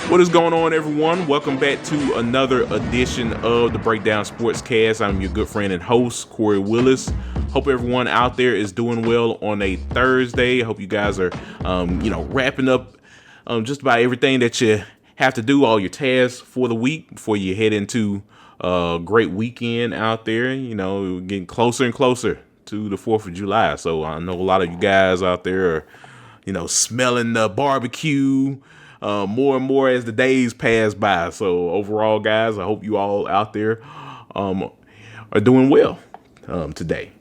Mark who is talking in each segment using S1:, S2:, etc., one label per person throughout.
S1: What is going on, everyone? Welcome back to another edition of the Breakdown Sportscast. I'm your good friend and host, Kory Willis. Hope everyone out there is doing well on a Thursday. I hope you guys are, wrapping up just about everything that you have to do, all your tasks for the week before you head into a great weekend out there. You know, getting closer and closer to the 4th of July. So I know a lot of you guys out there are, smelling the barbecue more and more as the days pass by. So overall, guys, I hope you all out there are doing well today.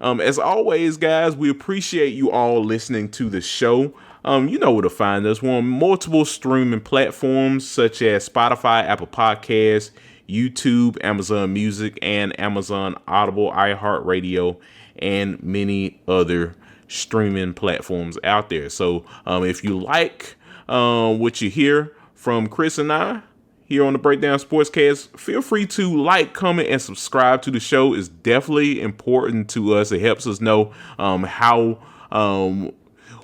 S1: As always, guys, we appreciate you all listening to the show. You know where to find us. We're on multiple streaming platforms such as Spotify, Apple Podcasts, YouTube, Amazon Music, and Amazon Audible, iHeartRadio, and many other streaming platforms out there. So if you like what you hear from Chris and I here on the Breakdown Sportscast, feel free to like, comment, and subscribe to the show. It's definitely important to us. It helps us know how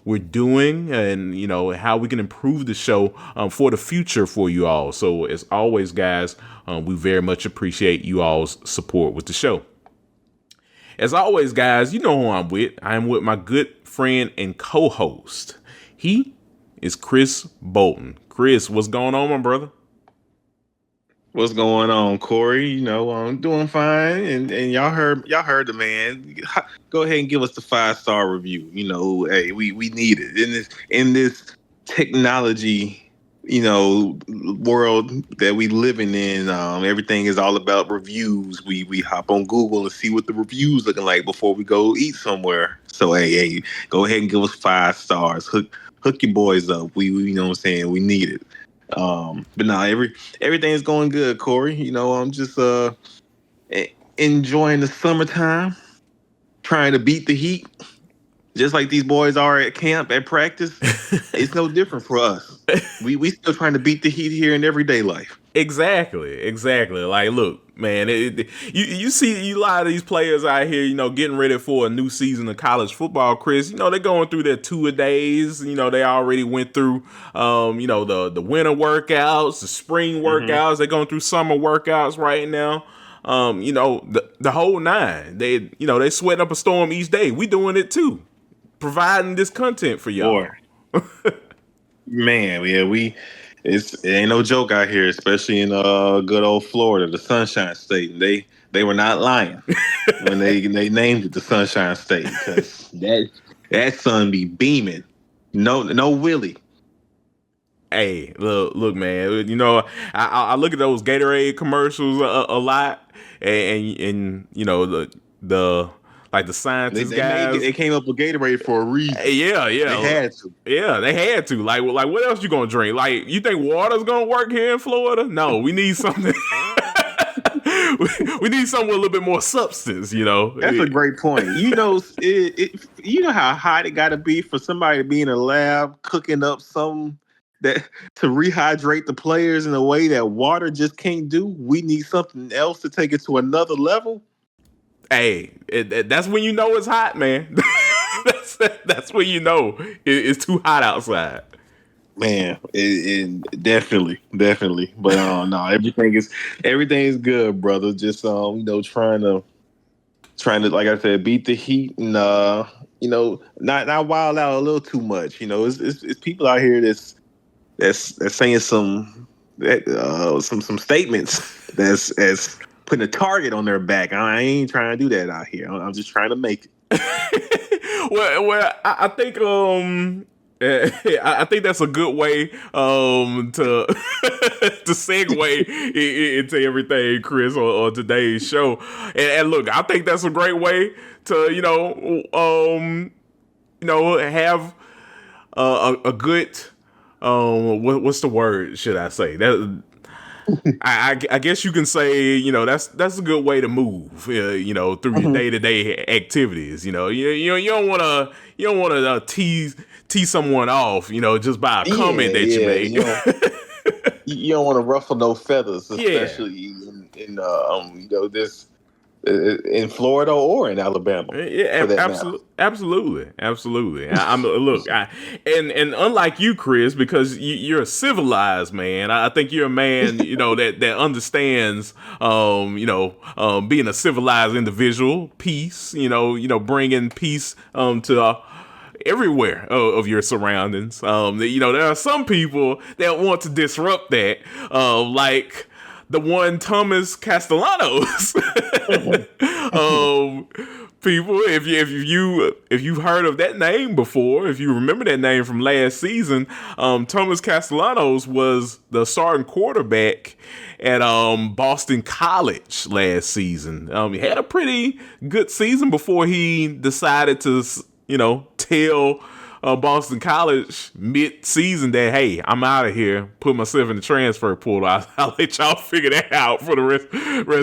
S1: we're doing and, how we can improve the show for the future for you all. So as always, guys, we very much appreciate you all's support with the show. As always, guys, you know who I'm with. I'm with my good friend and co-host. He is Chris Bolton. Chris, what's going on, my brother?
S2: What's going on, Kory? I'm doing fine, and y'all heard the man. Go ahead and give us the 5-star review. Hey, we need it in this technology, world that we living in. Everything is all about reviews. We hop on Google and see what the reviews looking like before we go eat somewhere. So hey, go ahead and give us 5 stars. Hook your boys up. We you know what I'm saying, we need it. But now everything's going good, Kory. I'm just enjoying the summertime, trying to beat the heat, just like these boys are at camp, at practice. It's no different for us. We still trying to beat the heat here in everyday life.
S1: Exactly. Like, look, man, you see a lot of these players out here, getting ready for a new season of college football, Chris. They're going through their two-a-days. They already went through, the winter workouts, the spring workouts. They're going through summer workouts right now. The whole nine. They sweating up a storm each day. We doing it too, providing this content for y'all.
S2: Man, yeah, it ain't no joke out here, especially in good old Florida, the Sunshine State. They were not lying when they named it the Sunshine State, because that sun be beaming. No Willie.
S1: Hey, look, man. I look at those Gatorade commercials a lot, and the like the scientists guys.
S2: They came up with Gatorade for a reason.
S1: Yeah.
S2: They had to.
S1: Yeah, they had to. Like what else you gonna drink? Like, you think water's gonna work here in Florida? No, we need something. we need something with a little bit more substance.
S2: That's a great point. You know how hot it got to be for somebody to be in a lab cooking up something that to rehydrate the players in a way that water just can't do. We need something else to take it to another level.
S1: Hey, that's when you know it's hot, man. that's when you know it's too hot outside.
S2: Man, it definitely. But no, everything is good, brother. Just trying to, like I said, beat the heat and not wild out a little too much. It's people out here that's saying some statements that's putting a target on their back. I ain't trying to do that out here. I'm just trying to make
S1: it. well, I think I think that's a good way to to segue into everything, Chris, on today's show. And look, I think that's a great way to have a good what's the word should I say that. I guess you can say, that's a good way to move, through your day-to-day activities. You don't want to tease someone off, just by a comment that you make.
S2: You don't want to ruffle no feathers, especially in this in Florida or in Alabama,
S1: Yeah,
S2: for that matter.
S1: absolutely. I'm look, and unlike you, Chris, because you're a civilized man. I think you're a man, that understands, being a civilized individual, peace, bringing peace to everywhere of your surroundings. There are some people that want to disrupt that, like the one Thomas Castellanos. People, if you've heard of that name before, if you remember that name from last season, Thomas Castellanos was the starting quarterback at Boston College last season. He had a pretty good season before he decided to, tell Boston College mid-season that, hey, I'm out of here, put myself in the transfer portal. I'll let y'all figure that out for the rest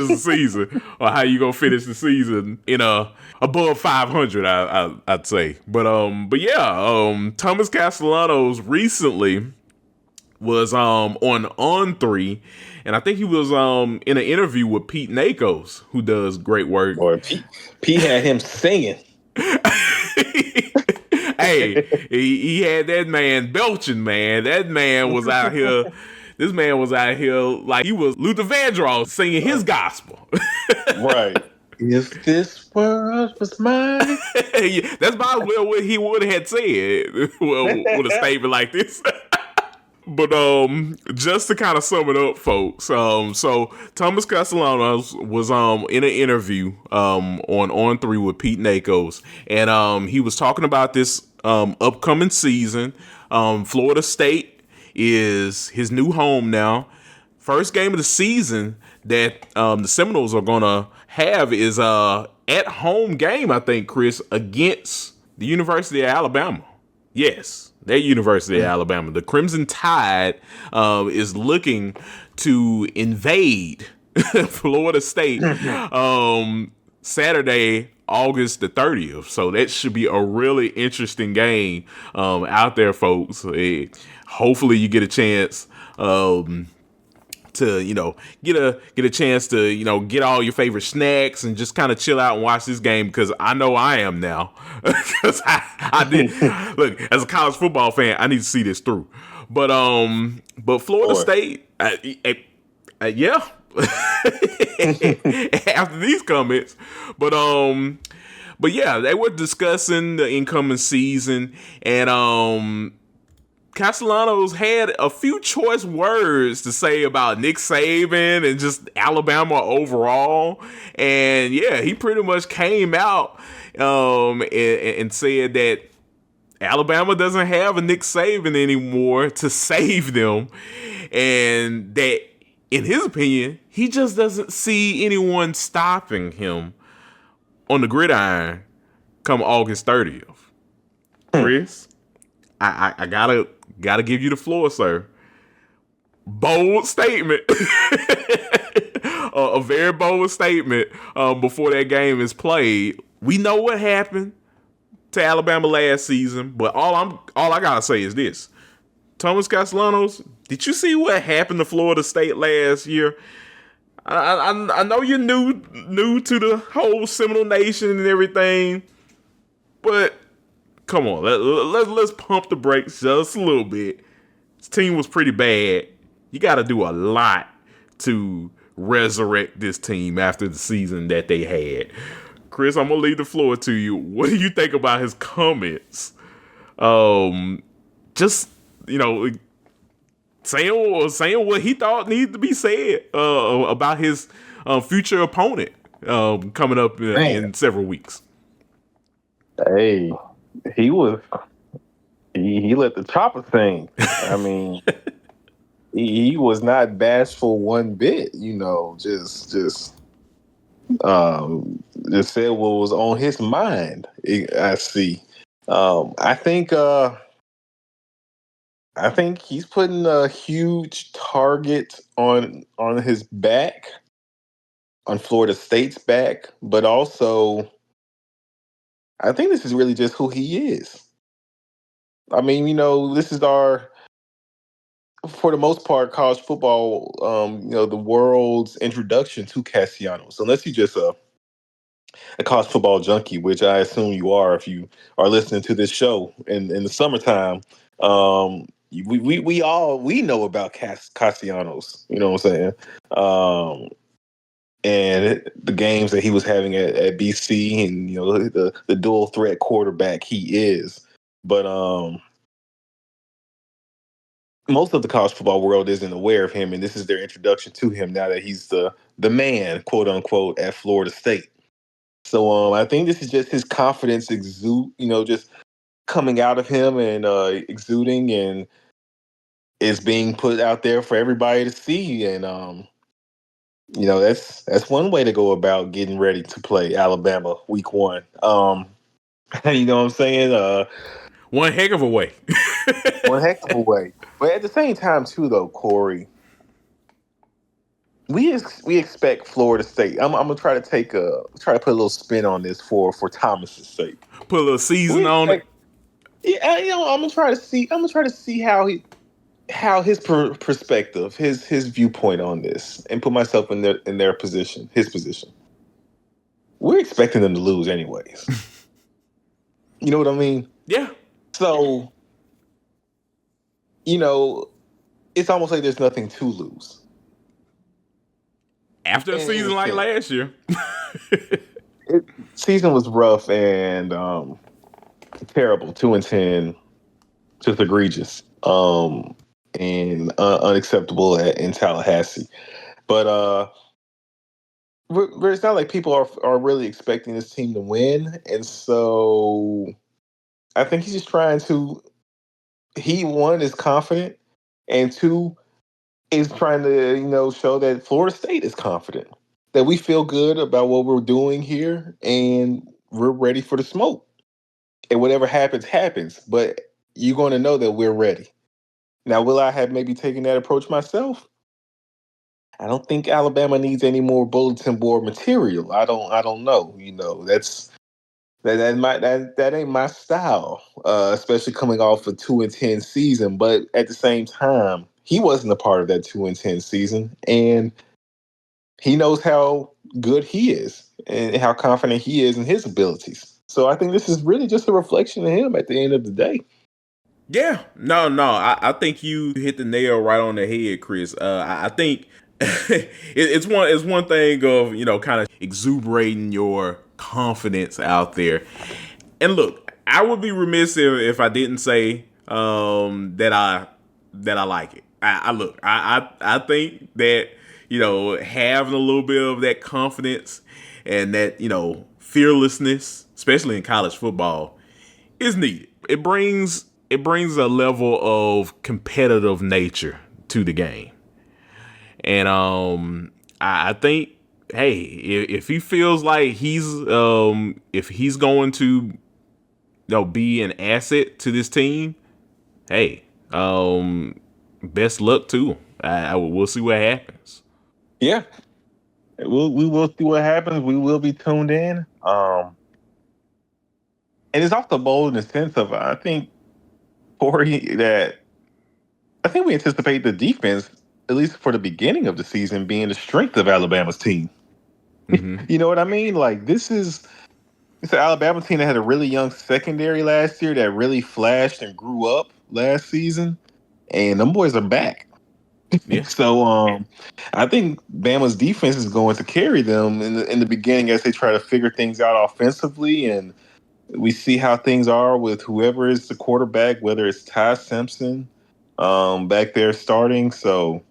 S1: of the season, or how you gonna finish the season in above 500. I'd say, but yeah, Thomas Castellanos recently was on On3, and I think he was in an interview with Pete Nakos, who does great work.
S2: Boy, Pete had him singing.
S1: Hey, he had that man belching, man. That man was out here. This man was out here like he was Luther Vandross singing his gospel.
S2: Right. If this world was mine.
S1: Yeah, that's about what he would have said with a statement like this. But just to kind of sum it up, folks. So Thomas Castellanos was in an interview on On3 with Pete Nakos, and he was talking about this upcoming season. Florida State is his new home now. First game of the season that the Seminoles are gonna have is at home game, I think, Chris, against the University of Alabama. Yes, that University of Alabama. The Crimson Tide is looking to invade Florida State Saturday, August the 30th. So that should be a really interesting game out there, folks. Hopefully you get a chance to get a chance to get all your favorite snacks and just kind of chill out and watch this game, because I know I am now. Because I did look, as a college football fan, I need to see this through. But Florida State, yeah. After these comments, but yeah, they were discussing the incoming season, and Castellanos had a few choice words to say about Nick Saban and just Alabama overall. And yeah, he pretty much came out and said that Alabama doesn't have a Nick Saban anymore to save them. And that, in his opinion, he just doesn't see anyone stopping him on the gridiron come August 30th. Chris, I gotta give you the floor, sir. Bold statement. A very bold statement before that game is played. We know what happened to Alabama last season, but all I gotta say is this. Thomas Castellanos, did you see what happened to Florida State last year? I know you're new to the whole Seminole Nation and everything, but come on, let's pump the brakes just a little bit. This team was pretty bad. You got to do a lot to resurrect this team after the season that they had. Chris, I'm going to leave the floor to you. What do you think about his comments? Just, saying what he thought needed to be said about his future opponent coming up in several weeks.
S2: Hey, he let the chopper sing. I mean, he was not bashful one bit. Just said what was on his mind. I see. I think he's putting a huge target on his back, on Florida State's back, but also I think this is really just who he is. I mean, this is for the most part, college football, the world's introduction to Castellanos. Unless you just a college football junkie, which I assume you are if you are listening to this show in the summertime. We know about Castellanos. You know what I'm saying? And the games that he was having at BC, and the dual threat quarterback he is. But most of the college football world isn't aware of him, and this is their introduction to him now that he's the man, quote unquote, at Florida State. So I think this is just his confidence just coming out of him and exuding, and is being put out there for everybody to see. And that's one way to go about getting ready to play Alabama week 1. You know what I'm saying?
S1: One heck of a way.
S2: One heck of a way. But at the same time, too, though, Kory, we expect Florida State. I'm gonna try to put a little spin on this for Thomas's sake.
S1: Put a little season on it.
S2: Yeah, I'm gonna try to see how his perspective, his viewpoint on this, and put myself in their position, his position. We're expecting them to lose anyways. You know what I mean?
S1: Yeah.
S2: So, it's almost like there's nothing to lose.
S1: After a season like last year.
S2: Season was rough and terrible. 2-10, just egregious. And unacceptable in Tallahassee. But it's not like people are really expecting this team to win. And so I think he's just trying to, one, is confident, and two, is trying to, show that Florida State is confident, that we feel good about what we're doing here, and we're ready for the smoke. And whatever happens, happens. But you're going to know that we're ready. Now, will I have maybe taken that approach myself? I don't think Alabama needs any more bulletin board material. I don't know. That ain't my style, especially coming off a 2-10 season. But at the same time, he wasn't a part of that 2-10 season, and he knows how good he is and how confident he is in his abilities. So I think this is really just a reflection of him at the end of the day.
S1: Yeah, no, I think you hit the nail right on the head, Chris. I think it's one thing of kind of exuberating your confidence out there. And look, I would be remiss if I didn't say that I like it. I think that having a little bit of that confidence and that fearlessness, especially in college football, is needed. It brings a level of competitive nature to the game. And I think, hey, if he feels like if he's going to be an asset to this team, hey, best luck to him. We'll see what happens.
S2: Yeah, we will see what happens. We will be tuned in. And it's also bold in the sense of, I think, Kory, that I think we anticipate the defense, at least for the beginning of the season, being the strength of Alabama's team.
S1: Mm-hmm.
S2: You know what I mean? Like, it's an Alabama team that had a really young secondary last year that really flashed and grew up last season, and them boys are back.
S1: Yeah.
S2: So I think Bama's defense is going to carry them in the beginning as they try to figure things out offensively, and we see how things are with whoever is the quarterback, whether it's Ty Simpson back there starting. So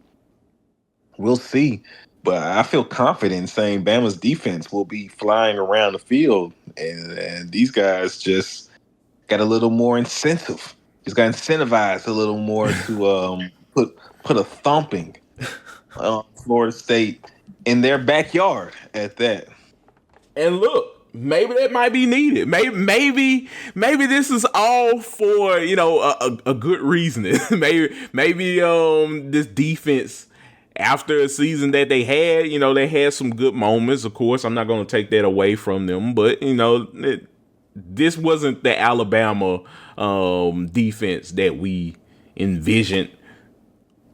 S2: we'll see. But I feel confident in saying Bama's defense will be flying around the field, and these guys just got a little more incentive. Just got incentivized a little more to put a thumping on Florida State in their backyard at that.
S1: And look, maybe that might be needed. Maybe this is all for a good reason. maybe this defense, after a season that they had some good moments. Of course, I'm not going to take that away from them, but this wasn't the Alabama defense that we envisioned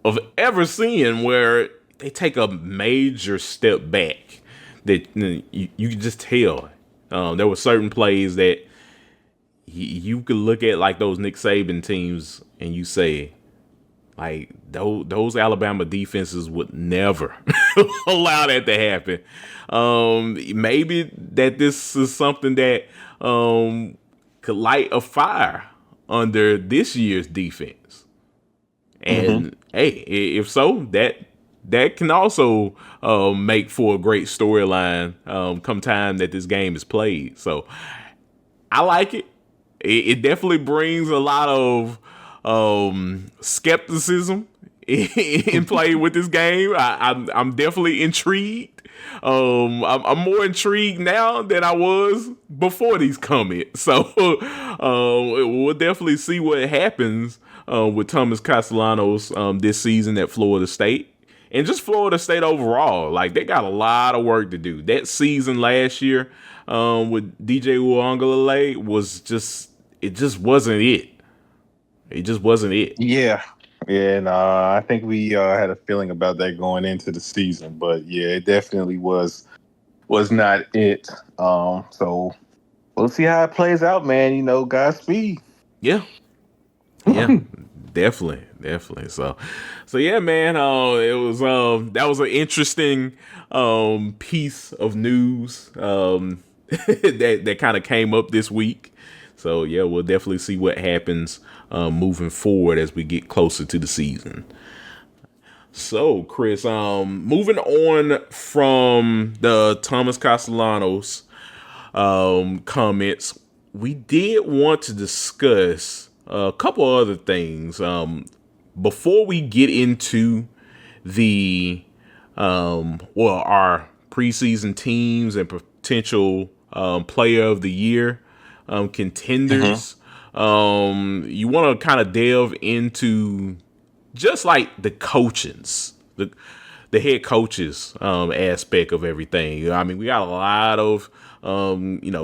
S1: of ever seeing, where they take a major step back. That you can just tell There were certain plays that you could look at like those Nick Saban teams and you say, like, those Alabama defenses would never allow that to happen. Maybe that this is something that could light a fire under this year's defense. And hey, if so, that can also make for a great storyline come time that this game is played. So I like it. It definitely brings a lot of skepticism in play with this game. I'm definitely intrigued. I'm more intrigued now than I was before these comments. So we'll definitely see what happens with Thomas Castellanos this season at Florida State. And just Florida State overall, like they got a lot of work to do. That season last year with DJ Uiagalelei was just wasn't it. It just wasn't it.
S2: Yeah. Yeah, and I think we had a feeling about that going into the season, but yeah, it definitely was not it. So we'll see how it plays out, man. You know, Godspeed.
S1: Yeah, definitely. So yeah, man. It was that was an interesting piece of news that kind of came up this week. So yeah, we'll definitely see what happens moving forward as we get closer to the season. So Chris, moving on from the Thomas Castellanos comments, we did want to discuss a couple other things before we get into the our preseason teams and potential player of the year contenders. You want to kind of delve into just like the coaches, the head coaches aspect of everything. I mean, we got a lot of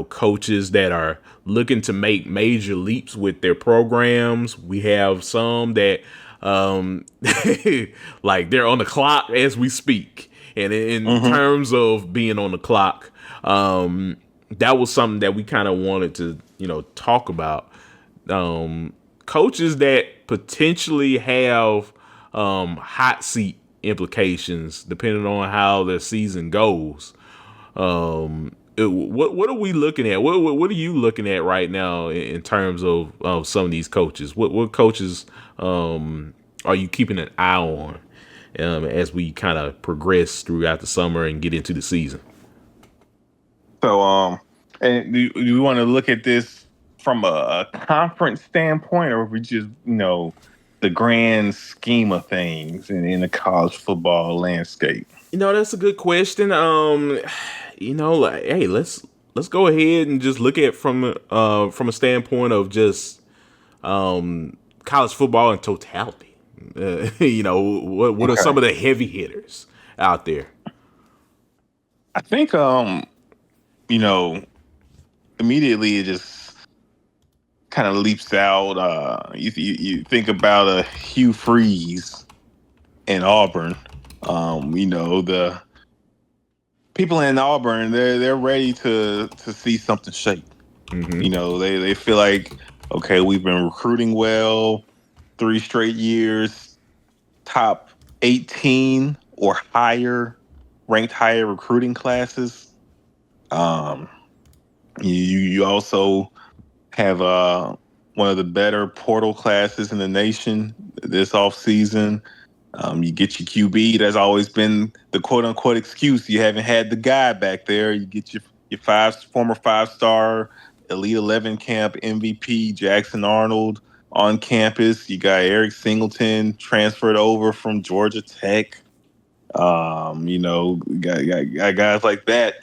S1: coaches that are looking to make major leaps with their programs. We have some that like they're on the clock as we speak. And in terms of being on the clock, that was something that we kind of wanted to, talk about. Coaches that potentially have hot seat implications depending on how the season goes. What are we looking at? What are you looking at right now in terms of some of these coaches? What coaches are you keeping an eye on as we kind of progress throughout the summer and get into the season?
S2: So, and do you want to look at this from a conference standpoint, or we just, the grand scheme of things in the college football landscape?
S1: That's a good question. Hey, let's go ahead and just look at from a standpoint of just college football in totality. What are some of the heavy hitters out there?
S2: I think immediately it just kind of leaps out. You think about a Hugh Freeze in Auburn. The people in Auburn, they're ready to see something shake. They feel like, okay, we've been recruiting well 3 straight years, top 18 or higher, ranked higher recruiting classes. You also have one of the better portal classes in the nation this offseason. You get your QB. That's always been the quote-unquote excuse. You haven't had the guy back there. You get your former 5-star Elite 11 camp MVP Jackson Arnold on campus. You got Eric Singleton transferred over from Georgia Tech. Got guys like that.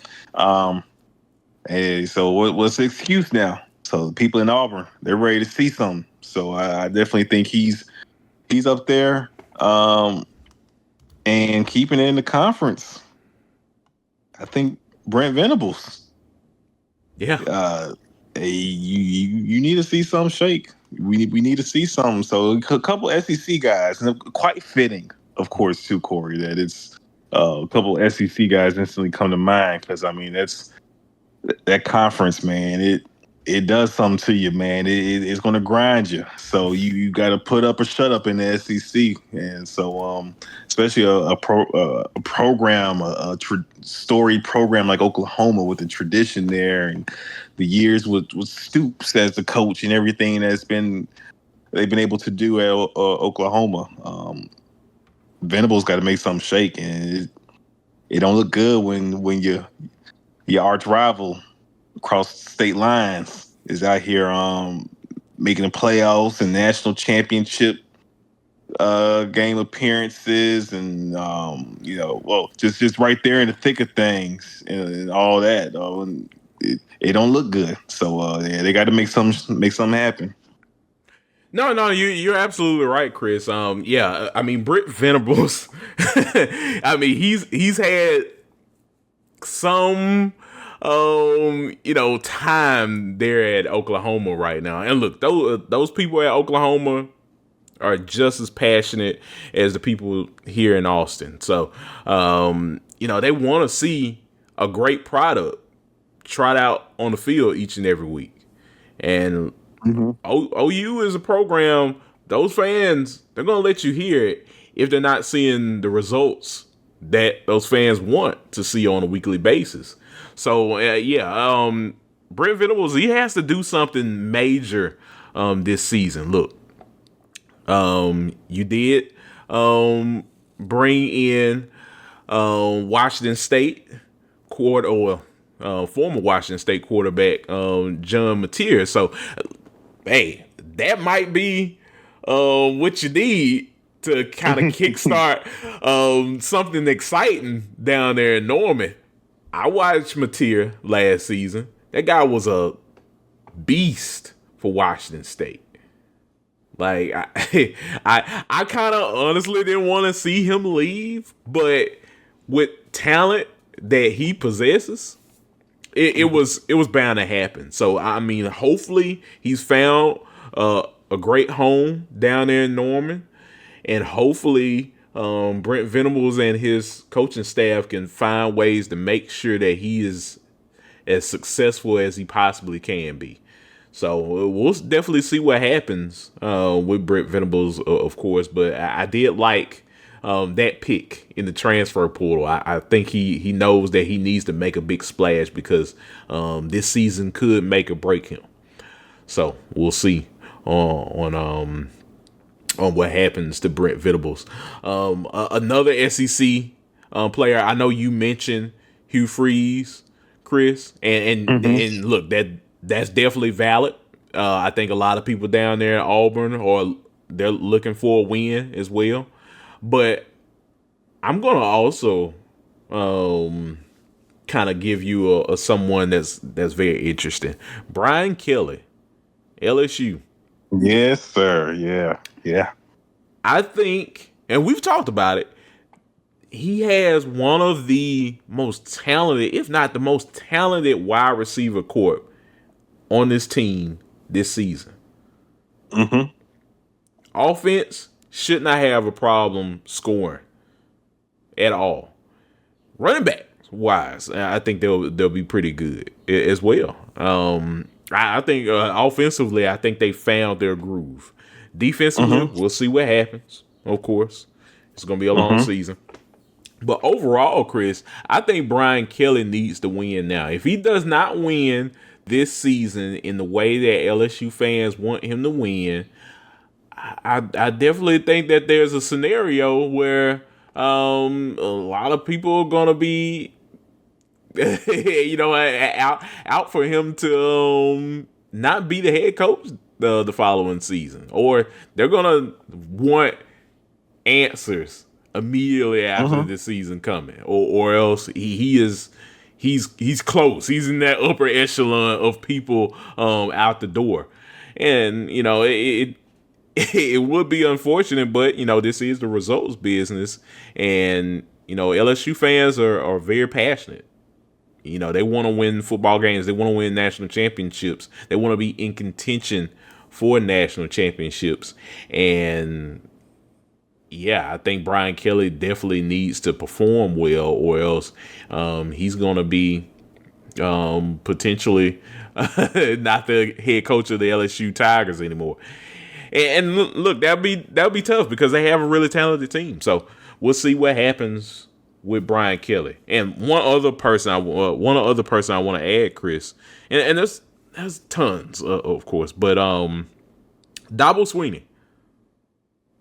S2: Hey, so what's the excuse now? So the people in Auburn, they're ready to see something. So I definitely think he's up there. And keeping it in the conference, I think Brent Venables.
S1: Yeah.
S2: You need to see some shake. We need to see some. So a couple SEC guys, and quite fitting, of course, too, Kory, that it's a couple SEC guys instantly come to mind because I mean that's that conference, man, it does something to you, man. It's going to grind you. So you got to put up or shut up in the SEC, and so especially a program, storied program like Oklahoma with the tradition there and the years with Stoops as the coach and everything they've been able to do at Oklahoma. Venables got to make something shake, and it don't look good when your arch rival across state lines is out here making the playoffs and national championship game appearances and just right there in the thick of things and all that. It don't look good. So they got to make something happen.
S1: No, you're absolutely right, Chris. I mean, Brent Venables. I mean, he's had some time there at Oklahoma right now. And look, those people at Oklahoma are just as passionate as the people here in Austin. So, they want to see a great product trot out on the field each and every week. And OU is a program, those fans, they're going to let you hear it if they're not seeing the results that those fans want to see on a weekly basis. So, Brent Venables, he has to do something major this season. Look, you did bring in Washington State former Washington State quarterback John Mateer. So, hey, that might be what you need to kind of kickstart something exciting down there in Norman. I watched Mateer last season. That guy was a beast for Washington State. Like I kind of honestly didn't want to see him leave, but with talent that he possesses, it was bound to happen. So I mean, hopefully he's found a great home down there in Norman, and hopefully Brent Venables and his coaching staff can find ways to make sure that he is as successful as he possibly can be. So we'll definitely see what happens with Brent Venables, of course. But I did like that pick in the transfer portal. I think he knows that he needs to make a big splash because this season could make or break him. So we'll see on what happens to Brent Venables. Another SEC player, I know you mentioned Hugh Freeze, Chris, and look, that's definitely valid. I think a lot of people down there in Auburn they're looking for a win as well. But I'm gonna also kind of give you a someone that's very interesting. Brian Kelly, LSU.
S2: Yes, sir. Yeah.
S1: I think, and we've talked about it, he has one of the most talented, if not the most talented wide receiver corps on this team this season. Offense should not have a problem scoring at all. Running back wise, I think they'll be pretty good as well. I think offensively, I think they found their groove. Defensively, we'll see what happens. Of course, it's going to be a long season. But overall, Chris, I think Brian Kelly needs to win now. If he does not win this season in the way that LSU fans want him to win, I definitely think that there's a scenario where a lot of people are going to be, out for him to not be the head coach the following season, or they're going to want answers immediately after the season coming, or else he's close. He's in that upper echelon of people out the door, and it would be unfortunate, but this is the results business, and LSU fans are very passionate. They want to win football games. They want to win national championships. They want to be in contention for national championships, and I think Brian Kelly definitely needs to perform well, or else he's going to be potentially not the head coach of the LSU Tigers anymore. And look, that'll be tough because they have a really talented team. So we'll see what happens with Brian Kelly. And one other person I want to add, Chris, and there's tons, of course, but Dabo Sweeney.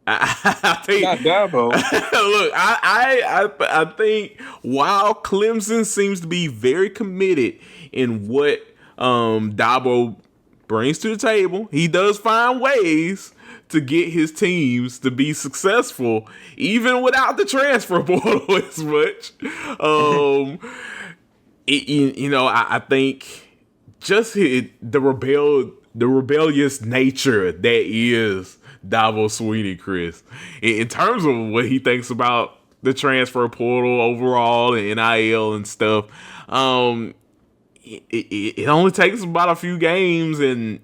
S1: I think
S2: Not Dabo.
S1: look, I think while Clemson seems to be very committed in what Dabo brings to the table, he does find ways to get his teams to be successful, even without the transfer portal as much. I think just the rebellious nature that is Dabo Sweeney, Chris, in terms of what he thinks about the transfer portal overall and NIL and stuff. It only takes about a few games and,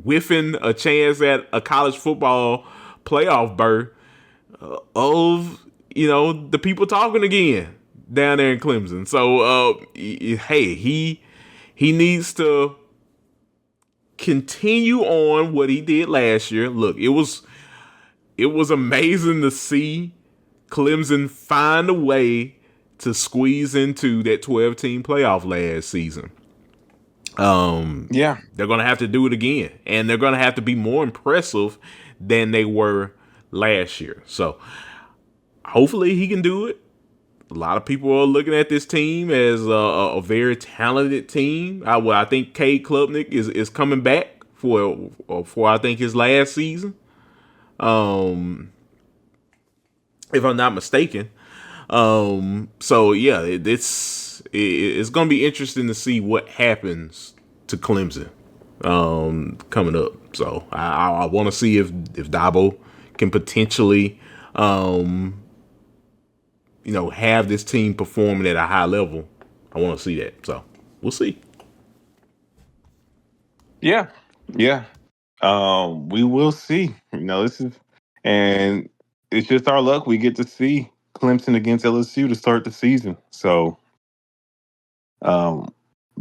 S1: whiffing a chance at a college football playoff berth of, the people talking again down there in Clemson. So, hey, he needs to continue on what he did last year. Look, it was amazing to see Clemson find a way to squeeze into that 12-team playoff last season. They're going to have to do it again, and they're going to have to be more impressive than they were last year. So hopefully he can do it. A lot of people are looking at this team as a very talented team. I think Cade Klubnik is coming back for I think his last season, if I'm not mistaken. So yeah, it's going to be interesting to see what happens to Clemson coming up. So I want to see if Dabo can potentially have this team performing at a high level. I want to see that. So we'll see.
S2: Yeah. We will see. And it's just our luck. We get to see Clemson against LSU to start the season. So,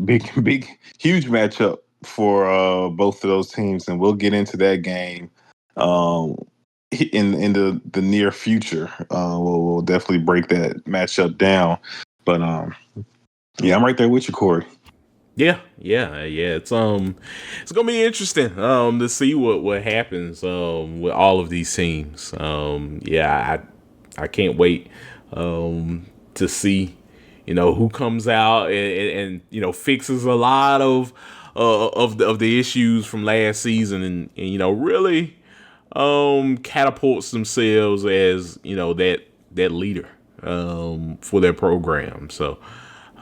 S2: big, huge matchup for both of those teams, and we'll get into that game in the near future. We'll definitely break that matchup down. But yeah, I'm right there with you, Kory.
S1: Yeah. It's gonna be interesting to see what happens with all of these teams. I can't wait to see who comes out and fixes a lot of the issues from last season and really catapults themselves as that leader for their program. So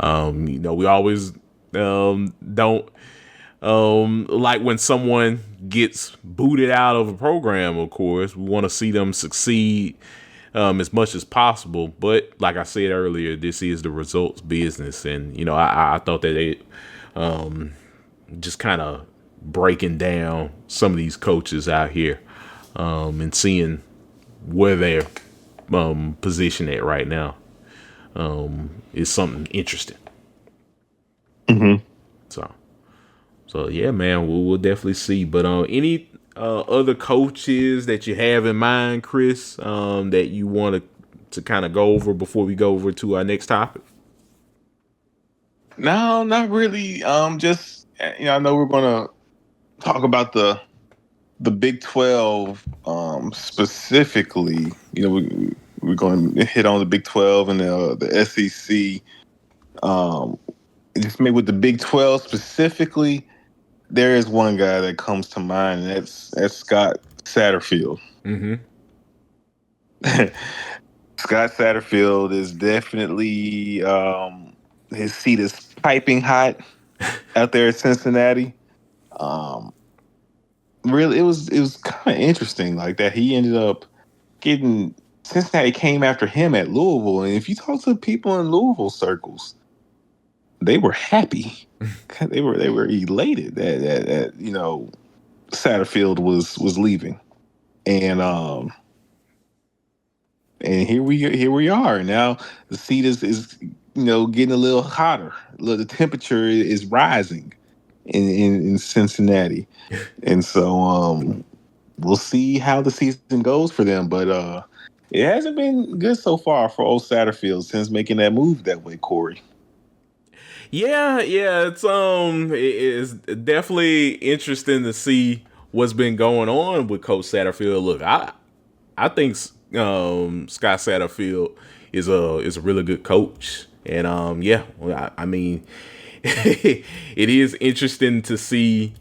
S1: we always don't like when someone gets booted out of a program. Of course, we want to see them succeed as much as possible. But like I said earlier, this is the results business, and I thought that they just kind of breaking down some of these coaches out here and seeing where they're positioned at right now is something interesting.
S2: Mm-hmm.
S1: So yeah, man, we'll definitely see. But any other coaches that you have in mind, Chris, that you want to kind of go over before we go over to our next topic?
S2: No, not really. Just I know we're gonna talk about the Big 12 specifically. We're going to hit on the Big 12 and the SEC. Just maybe with the Big 12 specifically, there is one guy that comes to mind, and that's Scott Satterfield.
S1: Mm-hmm.
S2: Scott Satterfield is definitely his seat is piping hot out there at Cincinnati. Really, it was kind of interesting like that. He ended up getting Cincinnati came after him at Louisville, and if you talk to people in Louisville circles, they were happy. They were elated that Satterfield was leaving, and here we are now. The seat is getting a little hotter. The temperature is rising in Cincinnati, and so we'll see how the season goes for them. But it hasn't been good so far for old Satterfield since making that move that way, Kory.
S1: Yeah, it's definitely interesting to see what's been going on with Coach Satterfield. Look, I think Scott Satterfield is a really good coach, and yeah, I mean, it is interesting to see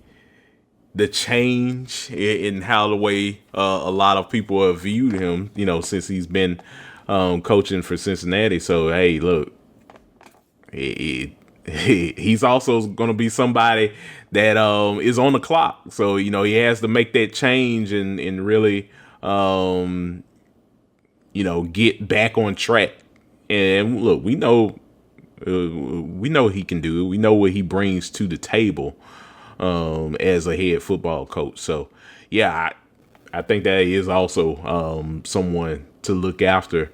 S1: the change in how the way a lot of people have viewed him, since he's been coaching for Cincinnati. So hey, look, he's also going to be somebody that is on the clock. So he has to make that change and really get back on track. And look, we know he can do it. We know what he brings to the table as a head football coach. So yeah, I think that is also someone to look after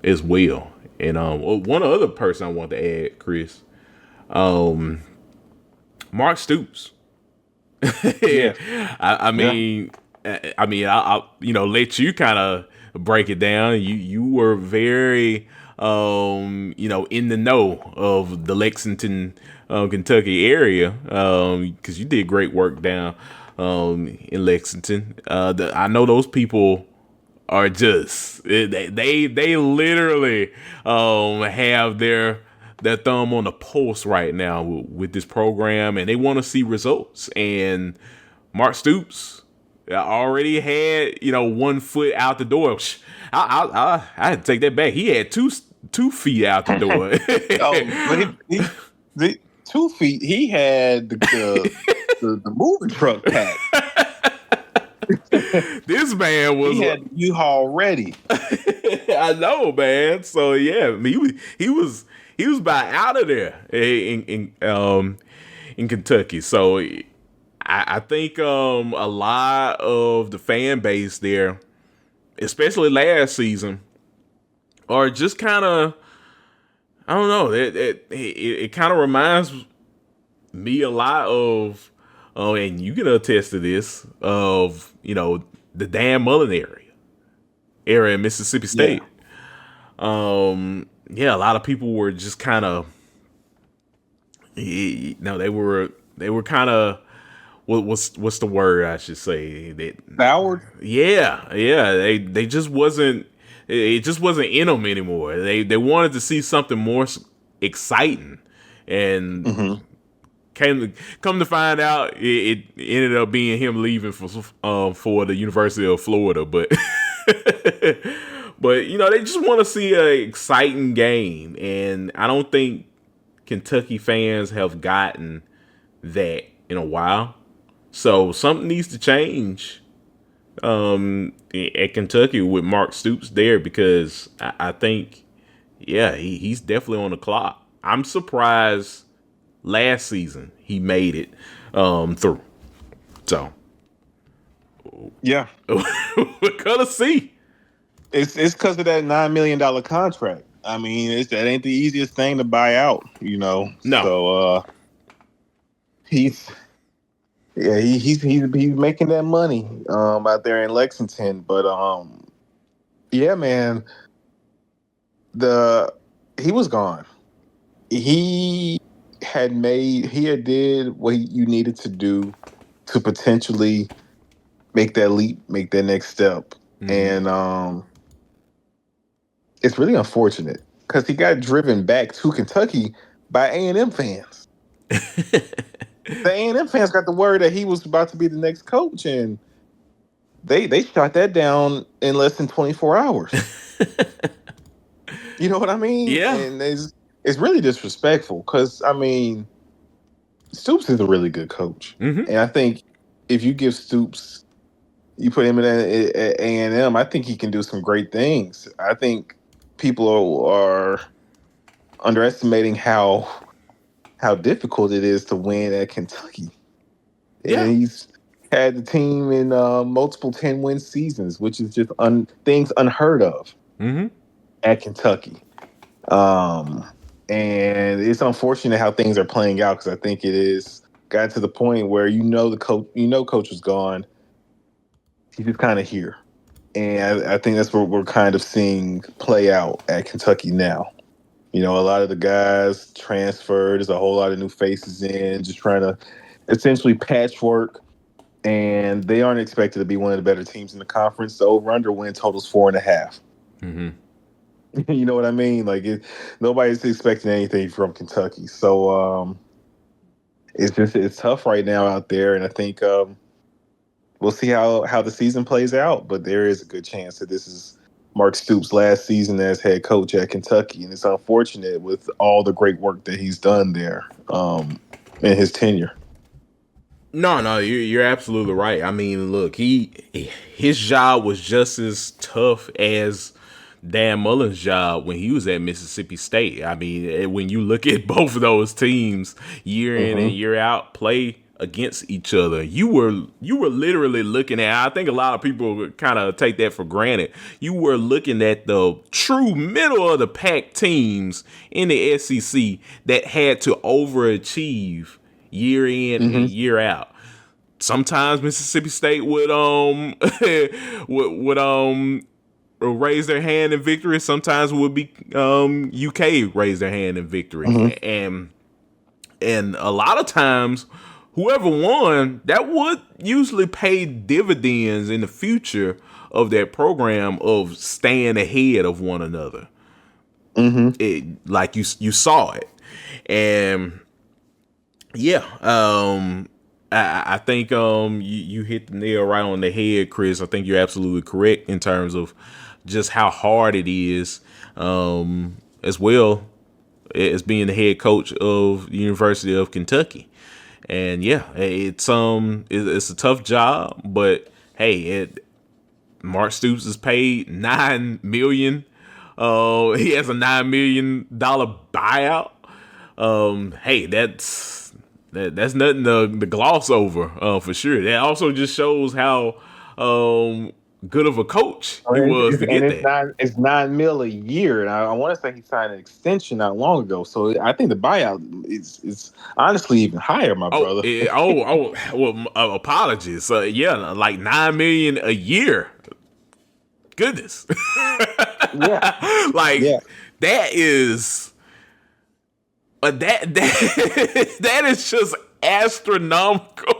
S1: as well. And one other person I want to add, Chris, Mark Stoops.
S2: Yeah.
S1: I mean, I'll let you kind of break it down. You were very in the know of the Lexington, Kentucky area, because you did great work down in Lexington. I know those people are just they literally have their thumb on the pulse right now with this program, and they want to see results. And Mark Stoops already had 1 foot out the door. I had to take that back. He had two feet out the door.
S2: Oh, but the 2 feet. He had the moving truck pack.
S1: This man was
S2: He had the U-Haul ready.
S1: I know, man. So yeah, he was about out of there in Kentucky. So I think a lot of the fan base there, especially last season, are just kind of, I don't know. It kind of reminds me a lot of, and you can attest to this, of the Dan Mullen era in Mississippi State. Yeah, a lot of people were just kind of, they were kind of, what's the word I should say?
S2: Boward.
S1: Yeah. They just wasn't. It just wasn't in them anymore. They wanted to see something more exciting, and come to find out, it ended up being him leaving for the University of Florida. But but they just want to see an exciting game, and I don't think Kentucky fans have gotten that in a while. So something needs to change at Kentucky with Mark Stoops there, because I think, yeah, he's definitely on the clock. I'm surprised last season he made it through. So
S2: yeah,
S1: we're gonna see.
S2: It's because of that $9 million contract. I mean, that ain't the easiest thing to buy out,
S1: No.
S2: So he's making that money out there in Lexington. But yeah, man, he was gone. He had did what you needed to do to potentially make that leap, make that next step. And it's really unfortunate because he got driven back to Kentucky by A&M fans. The A&M fans got the word that he was about to be the next coach, and they shot that down in less than 24 hours. You know what I mean?
S1: Yeah.
S2: And it's really disrespectful because, I mean, Stoops is a really good coach. And I think if you give Stoops, you put him at A&M, I think he can do some great things. I think people are underestimating how difficult it is to win at Kentucky.
S1: Yeah.
S2: And he's had the team in multiple 10-win seasons, which is just things unheard of at Kentucky. Um, and it's unfortunate how things are playing out because I think it is got to the point where the coach, coach was gone. He's just kind of here, and I think that's what we're kind of seeing play out at Kentucky now. A lot of the guys transferred. There's a whole lot of new faces in, just trying to essentially patchwork. And they aren't expected to be one of the better teams in the conference. The over/under win totals 4.5.
S1: Mm-hmm.
S2: You know what I mean? Like nobody's expecting anything from Kentucky. So it's tough right now out there, and I think we'll see how the season plays out. But there is a good chance that this is Mark Stoops' last season as head coach at Kentucky, and it's unfortunate with all the great work that he's done there in his tenure.
S1: No, you're absolutely right. I mean, look, his job was just as tough as Dan Mullen's job when he was at Mississippi State. I mean, when you look at both of those teams year in and year out play against each other, you were literally looking at, I think a lot of people kind of take that for granted. You were looking at the true middle of the pack teams in the SEC that had to overachieve year in and year out. Sometimes Mississippi State would would raise their hand in victory. Sometimes it would be UK raise their hand in victory. And a lot of times whoever won, that would usually pay dividends in the future of that program of staying ahead of one another. Like you saw it. And yeah, I think you hit the nail right on the head, Chris. I think you're absolutely correct in terms of just how hard it is, as well as being the head coach of the University of Kentucky. And yeah, it's a tough job, but hey, Mark Stoops is paid $9 million. He has a $9 million buyout. Hey, that's nothing to gloss over, for sure. That also just shows how good of a coach he was to get that.
S2: It's $9 million a year, and I want to say he signed an extension not long ago. So I think the buyout is honestly even higher, my brother.
S1: Well, apologies. Yeah, like $9 million a year. Goodness.
S2: Yeah,
S1: like that is. That is just astronomical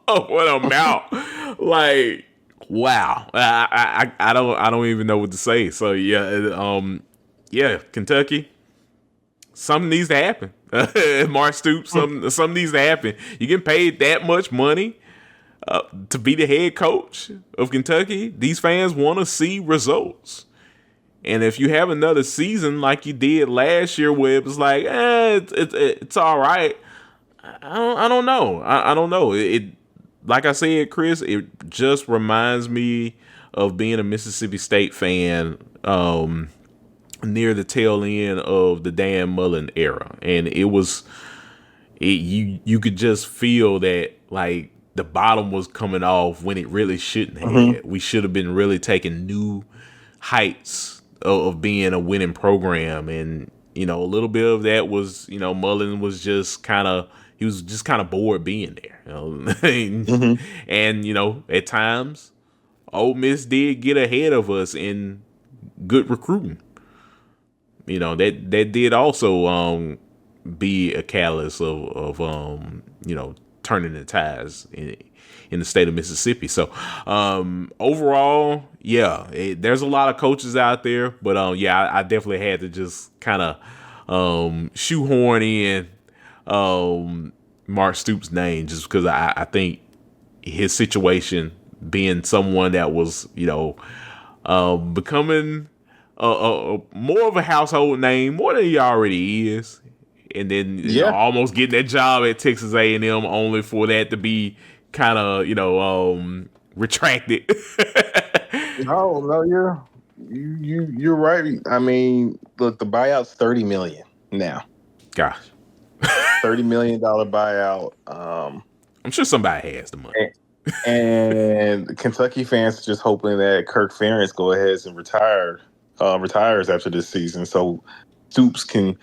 S1: of what amount. Like, wow. I don't even know what to say. So yeah, Kentucky, something needs to happen. Mark Stoops, something needs to happen. You get paid that much money to be the head coach of Kentucky. These fans want to see results. And if you have another season like you did last year, where it was like, it's all right. I don't know. I don't know. It like I said, Chris, it just reminds me of being a Mississippi State fan near the tail end of the Dan Mullen era, and you could just feel that like the bottom was coming off when it really shouldn't have. We should have been really taking new heights of being a winning program. And, a little bit of that was, Mullen was just kind of bored being there. And, at times, Ole Miss did get ahead of us in good recruiting. That did also be a catalyst of turning the tides in the state of Mississippi. So overall, yeah, there's a lot of coaches out there, but I definitely had to just kind of shoehorn in Mark Stoops' name just because I think his situation, being someone that was becoming more of a household name, more than he already is, and then almost getting that job at Texas A&M only for that to be kind of retracted.
S2: No, you're right. I mean, look, the buyout's $30 million now.
S1: Gosh,
S2: $30 million buyout.
S1: I'm sure somebody has the money.
S2: And Kentucky fans are just hoping that Kirk Ferentz go ahead and retires after this season. So Stoops can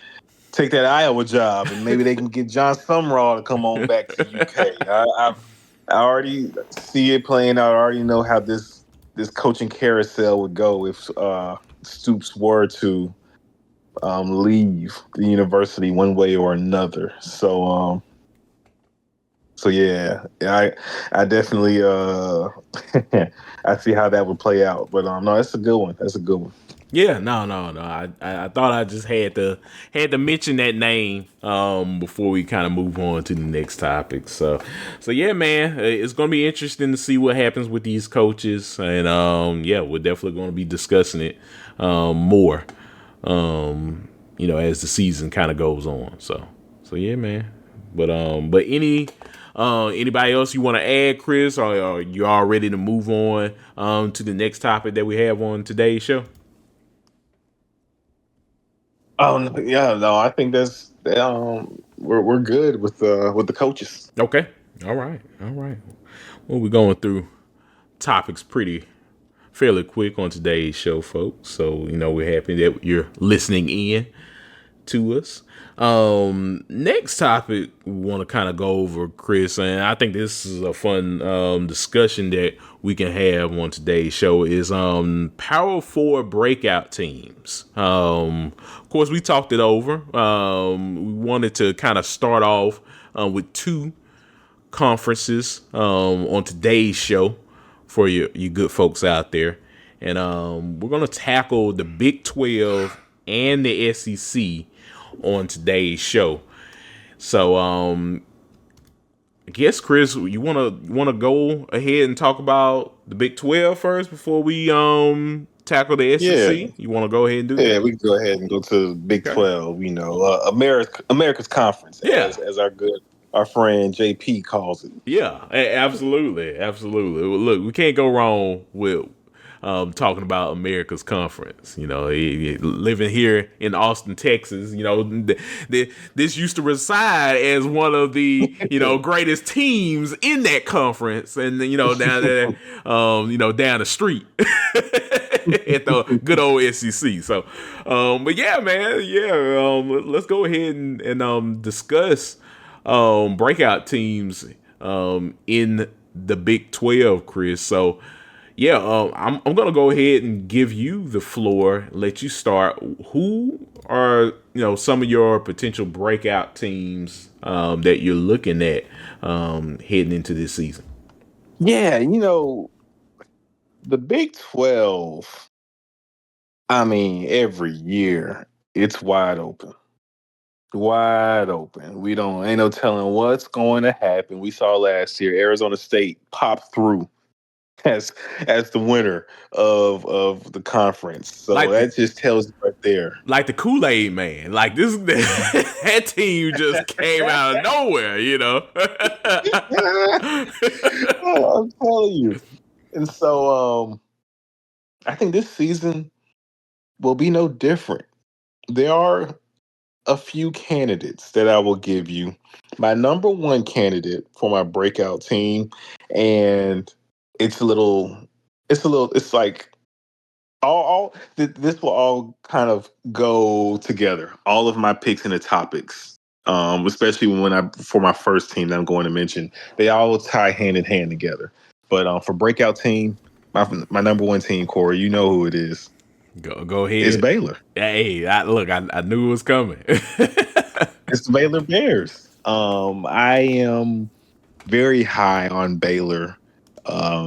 S2: take that Iowa job, and maybe they can get John Summerall to come on back to UK. I already see it playing out. I already know how this coaching carousel would go if Stoops were to leave the university one way or another. So yeah, I definitely I see how that would play out. But no, that's a good one. That's a good one.
S1: Yeah, no. I thought I just had to mention that name before we kind of move on to the next topic. So yeah, man, it's gonna be interesting to see what happens with these coaches, and yeah, we're definitely gonna be discussing it more, as the season kind of goes on. So yeah, man. But anybody else you want to add, Chris, or you all ready to move on to the next topic that we have on today's show?
S2: Oh no, yeah, no, I think that's we're good with the coaches.
S1: Okay. All right. Well, we're going through topics fairly quick on today's show, folks. So, we're happy that you're listening in to us. Next topic we want to kind of go over, Chris, and I think this is a fun discussion that we can have on today's show is Power Four breakout teams. Of course, we talked it over. We wanted to kind of start off with two conferences on today's show for you good folks out there, and we're gonna tackle the Big 12 and the SEC on today's show. So I guess, Chris, you wanna go ahead and talk about the Big 12 first before we tackle the SEC?
S2: Yeah.
S1: You want to go ahead and do that?
S2: Yeah, we can go ahead and go to Big 12. America's conference,
S1: Yeah.
S2: as our friend JP calls it.
S1: Yeah, absolutely. Look, we can't go wrong with talking about America's conference. Living here in Austin, Texas, this used to reside as one of the greatest teams in that conference, and down there, down the street at the good old SEC. So, but yeah, man, let's go ahead and discuss breakout teams in the Big 12, Chris. So yeah, I'm gonna go ahead and give you the floor, let you start. Who are some of your potential breakout teams that you're looking at heading into this season?
S2: Yeah, the Big 12, I mean, every year it's wide open. Wide open. Ain't no telling what's going to happen. We saw last year Arizona State pop through as the winner of the conference. So that just tells you right there.
S1: Like the Kool-Aid man. Like this that team just came out of nowhere,
S2: Oh, I'm telling you. And so I think this season will be no different. There are a few candidates that I will give you. My number one candidate for my breakout team, and it's like this will all kind of go together. All of my picks and the topics, especially for my first team that I'm going to mention, they all tie hand in hand together. But for breakout team, my number one team, Kory, you know who it is.
S1: Go ahead.
S2: It's Baylor.
S1: Hey, I knew it was coming.
S2: It's the Baylor Bears. I am very high on Baylor.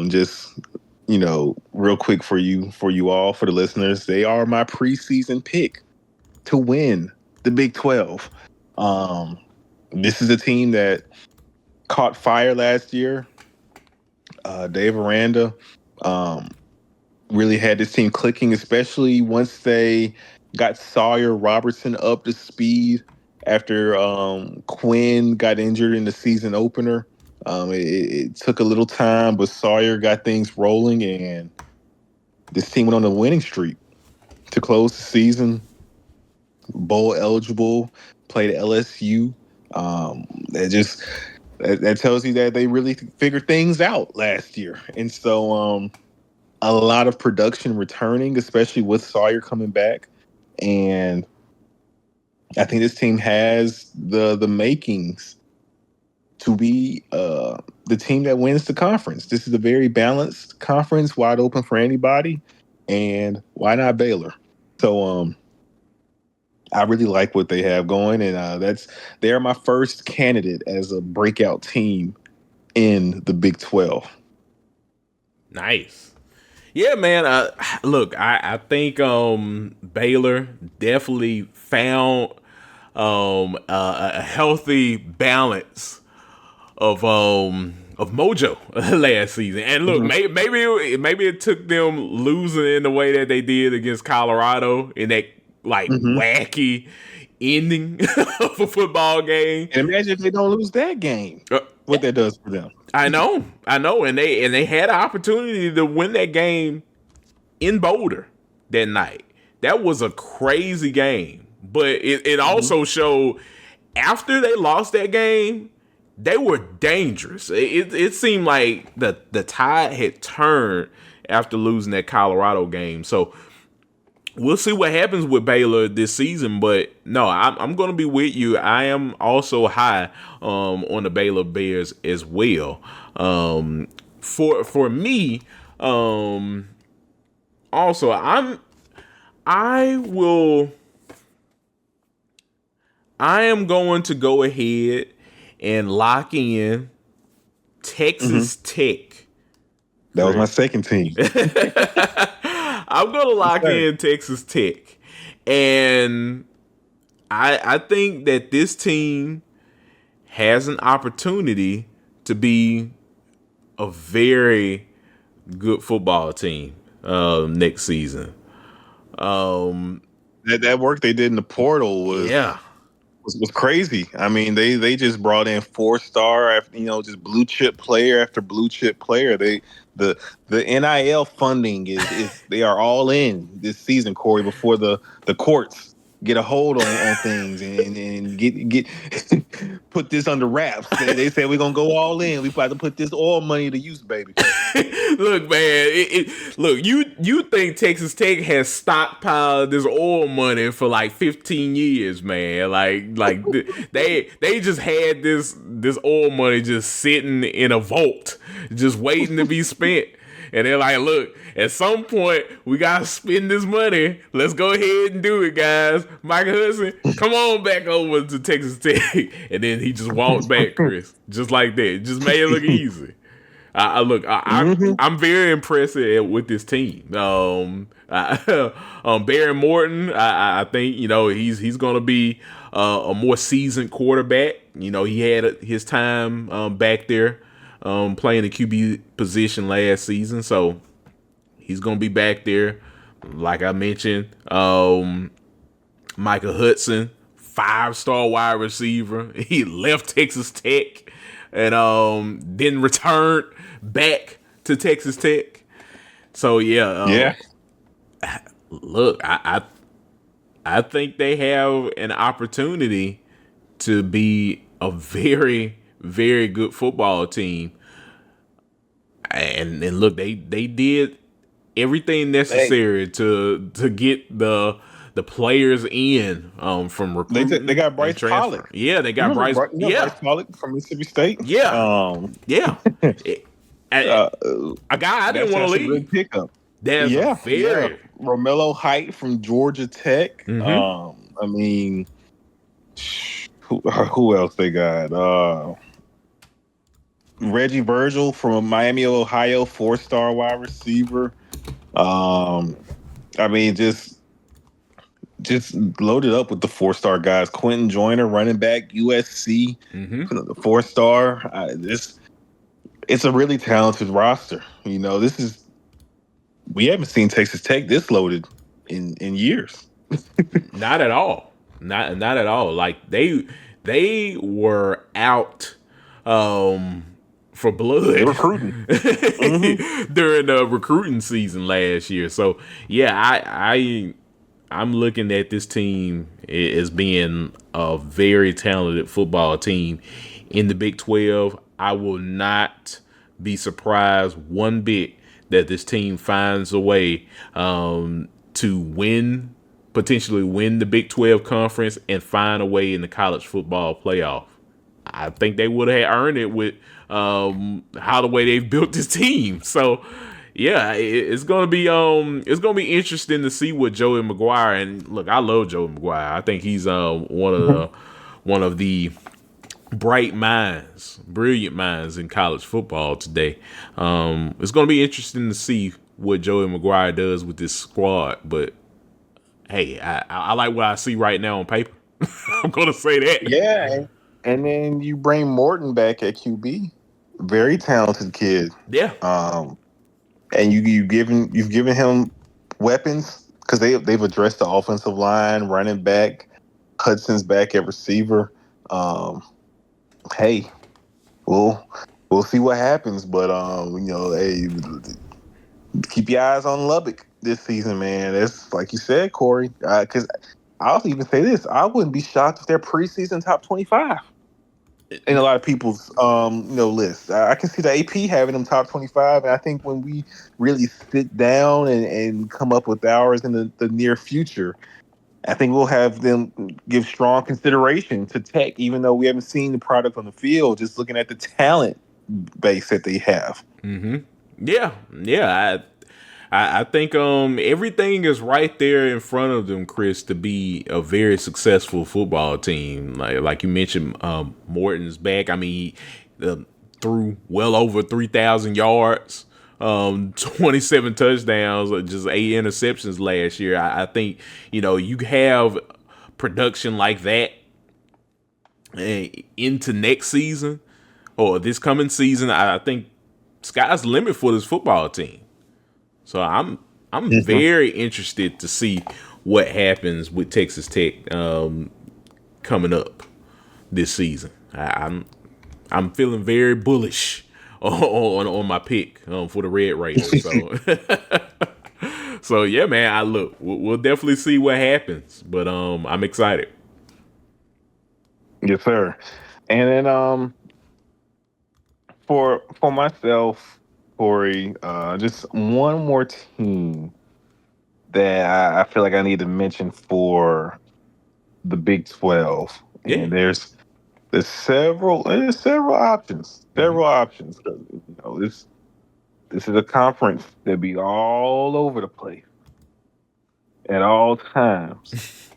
S2: Just real quick for you all, for the listeners, they are my preseason pick to win the Big 12. This is a team that caught fire last year. Dave Aranda really had this team clicking, especially once they got Sawyer Robertson up to speed after Quinn got injured in the season opener. It took a little time, but Sawyer got things rolling, and this team went on a winning streak to close the season. Bowl eligible, played LSU. That tells you that they really figured things out last year. And so a lot of production returning, especially with Sawyer coming back. And I think this team has the makings to be the team that wins the conference. This is a very balanced conference, wide open for anybody, and why not Baylor? So I really like what they have going, and they're my first candidate as a breakout team in the Big 12.
S1: Nice. Yeah, man. Look, I think Baylor definitely found a healthy balance of mojo last season. And look, maybe it took them losing in the way that they did against Colorado in that wacky ending of a football game.
S2: And imagine if they don't lose that game, what that does for them.
S1: I know, and they had an opportunity to win that game in Boulder that night. That was a crazy game, but it also showed after they lost that game, they were dangerous. It seemed like the tide had turned after losing that Colorado game. So we'll see what happens with Baylor this season. But no, I'm going to be with you. I am also high on the Baylor Bears as well. For me, also I am going to go ahead and lock in Texas Tech.
S2: That was my second team.
S1: I'm going to lock in Texas Tech. And I think that this team has an opportunity to be a very good football team next season.
S2: That work they did in the portal was crazy. I mean, they just brought in 4-star after, just blue chip player after blue chip player. The NIL funding is they are all in this season, Kory, before the courts get a hold on things and get put this under wraps. They said we're gonna go all in. We about to put this oil money to use, baby.
S1: Look, man. Look, you think Texas Tech has stockpiled this oil money for like 15 years, man? Like they just had this oil money just sitting in a vault, just waiting to be spent. And they're like, look, at some point, we got to spend this money. Let's go ahead and do it, guys. Michael Hudson, come on back over to Texas Tech. And then he just walked back, Chris. Just like that. Just made it look easy. I'm very impressed with this team. Baron Morton, I think, he's going to be a more seasoned quarterback. He had his time back there. Playing the QB position last season, so he's gonna be back there. Like I mentioned, Michael Hudson, 5-star wide receiver. He left Texas Tech and then returned back to Texas Tech. So look, I think they have an opportunity to be a very, very good football team. And look, they did everything necessary to get the players in from recruiting.
S2: They got Bryce Pollock.
S1: Yeah, they got Bryce.
S2: Bryce Pollock from Mississippi State.
S1: Yeah, a guy I didn't want to leave.
S2: Good pickup.
S1: That's very
S2: Romello Height from Georgia Tech. I mean, who else they got? Reggie Virgil from Miami, Ohio, 4-star wide receiver. I mean, just loaded up with the 4-star guys. Quentin Joyner, running back, USC, the 4-star. It's a really talented roster. We haven't seen Texas Tech this loaded in years.
S1: Not at all. Not at all. Like they were out for blood.
S2: They recruiting
S1: during the recruiting season last year. So I'm looking at this team as being a very talented football team in the Big 12. I will not be surprised one bit that this team finds a way to win potentially win the Big 12 conference and find a way in the college football playoff. I think they would have earned it with how the way they've built this team. So yeah, it's gonna be interesting to see what Joey McGuire, and look, I love Joey McGuire. I think he's one of the bright minds, brilliant minds in college football today. It's gonna be interesting to see what Joey McGuire does with this squad, but hey, I like what I see right now on paper. I'm gonna say that.
S2: Yeah, and then you bring Morton back at QB, very talented kid.
S1: Yeah.
S2: And you've given him weapons because they've addressed the offensive line, running back, Hudson's back at receiver. Hey, we'll see what happens, but hey, keep your eyes on Lubbock this season, man. That's like you said, Kory. Because I'll even say this: I wouldn't be shocked if they're preseason top 25 in a lot of people's list. I can see the AP having them top 25, and I think when we really sit down and come up with ours in the near future, I think we'll have them give strong consideration to Tech, even though we haven't seen the product on the field. Just looking at the talent base that they have.
S1: Mm-hmm. Yeah. I think everything is right there in front of them, Chris, to be a very successful football team. Like you mentioned, Morton's back. I mean, he threw well over 3,000 yards, 27 touchdowns, just 8 interceptions last year. I think you have production like that into next season or this coming season. I think sky's the limit for this football team. So I'm very interested to see what happens with Texas Tech coming up this season. I'm feeling very bullish on my pick for the Red Raiders. So yeah, man. We'll definitely see what happens, but I'm excited.
S2: Yes, sir. And then for myself, Kory, just one more team that I feel like I need to mention for the Big 12.
S1: Yeah.
S2: And there's several options.
S1: Mm-hmm.
S2: Several options. This is a conference that be all over the place at all times.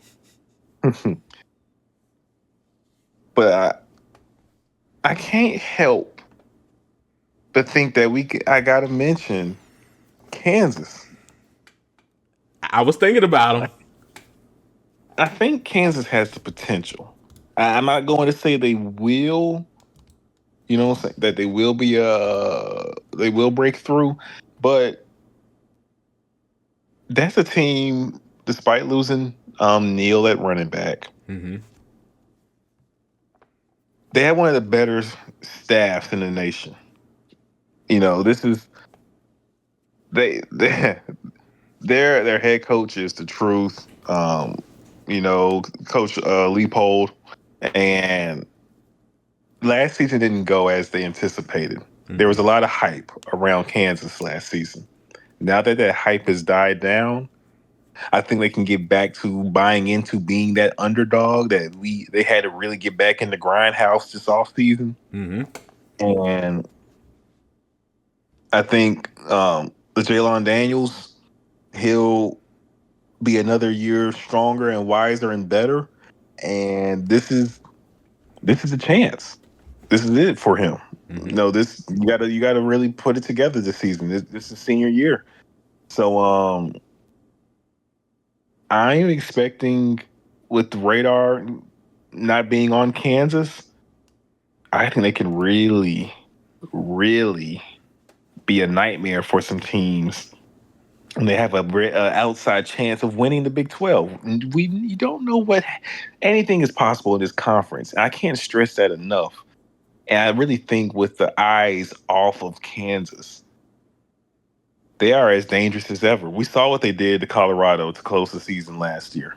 S2: But I can't help but think that I gotta mention Kansas.
S1: I was thinking about them.
S2: I think Kansas has the potential. I'm not going to say they will, that they will be they will break through, but that's a team. Despite losing Neal at running back,
S1: Mm-hmm.
S2: they have one of the better staffs in the nation. This is they their head coach is the truth. Coach Leopold, and last season didn't go as they anticipated. Mm-hmm. There was a lot of hype around Kansas last season. Now that hype has died down, I think they can get back to buying into being that underdog that they had to really get back in the grindhouse this offseason.
S1: Mm-hmm.
S2: And I think the Jalen Daniels, he'll be another year stronger and wiser and better. And this is a chance. This is it for him. Mm-hmm. You gotta really put it together this season. This is senior year. So I'm expecting, with the radar not being on Kansas, I think they can really, really be a nightmare for some teams. And they have a outside chance of winning the Big 12. You don't know anything is possible in this conference. I can't stress that enough. And I really think with the eyes off of Kansas, they are as dangerous as ever. We saw what they did to Colorado to close the season last year.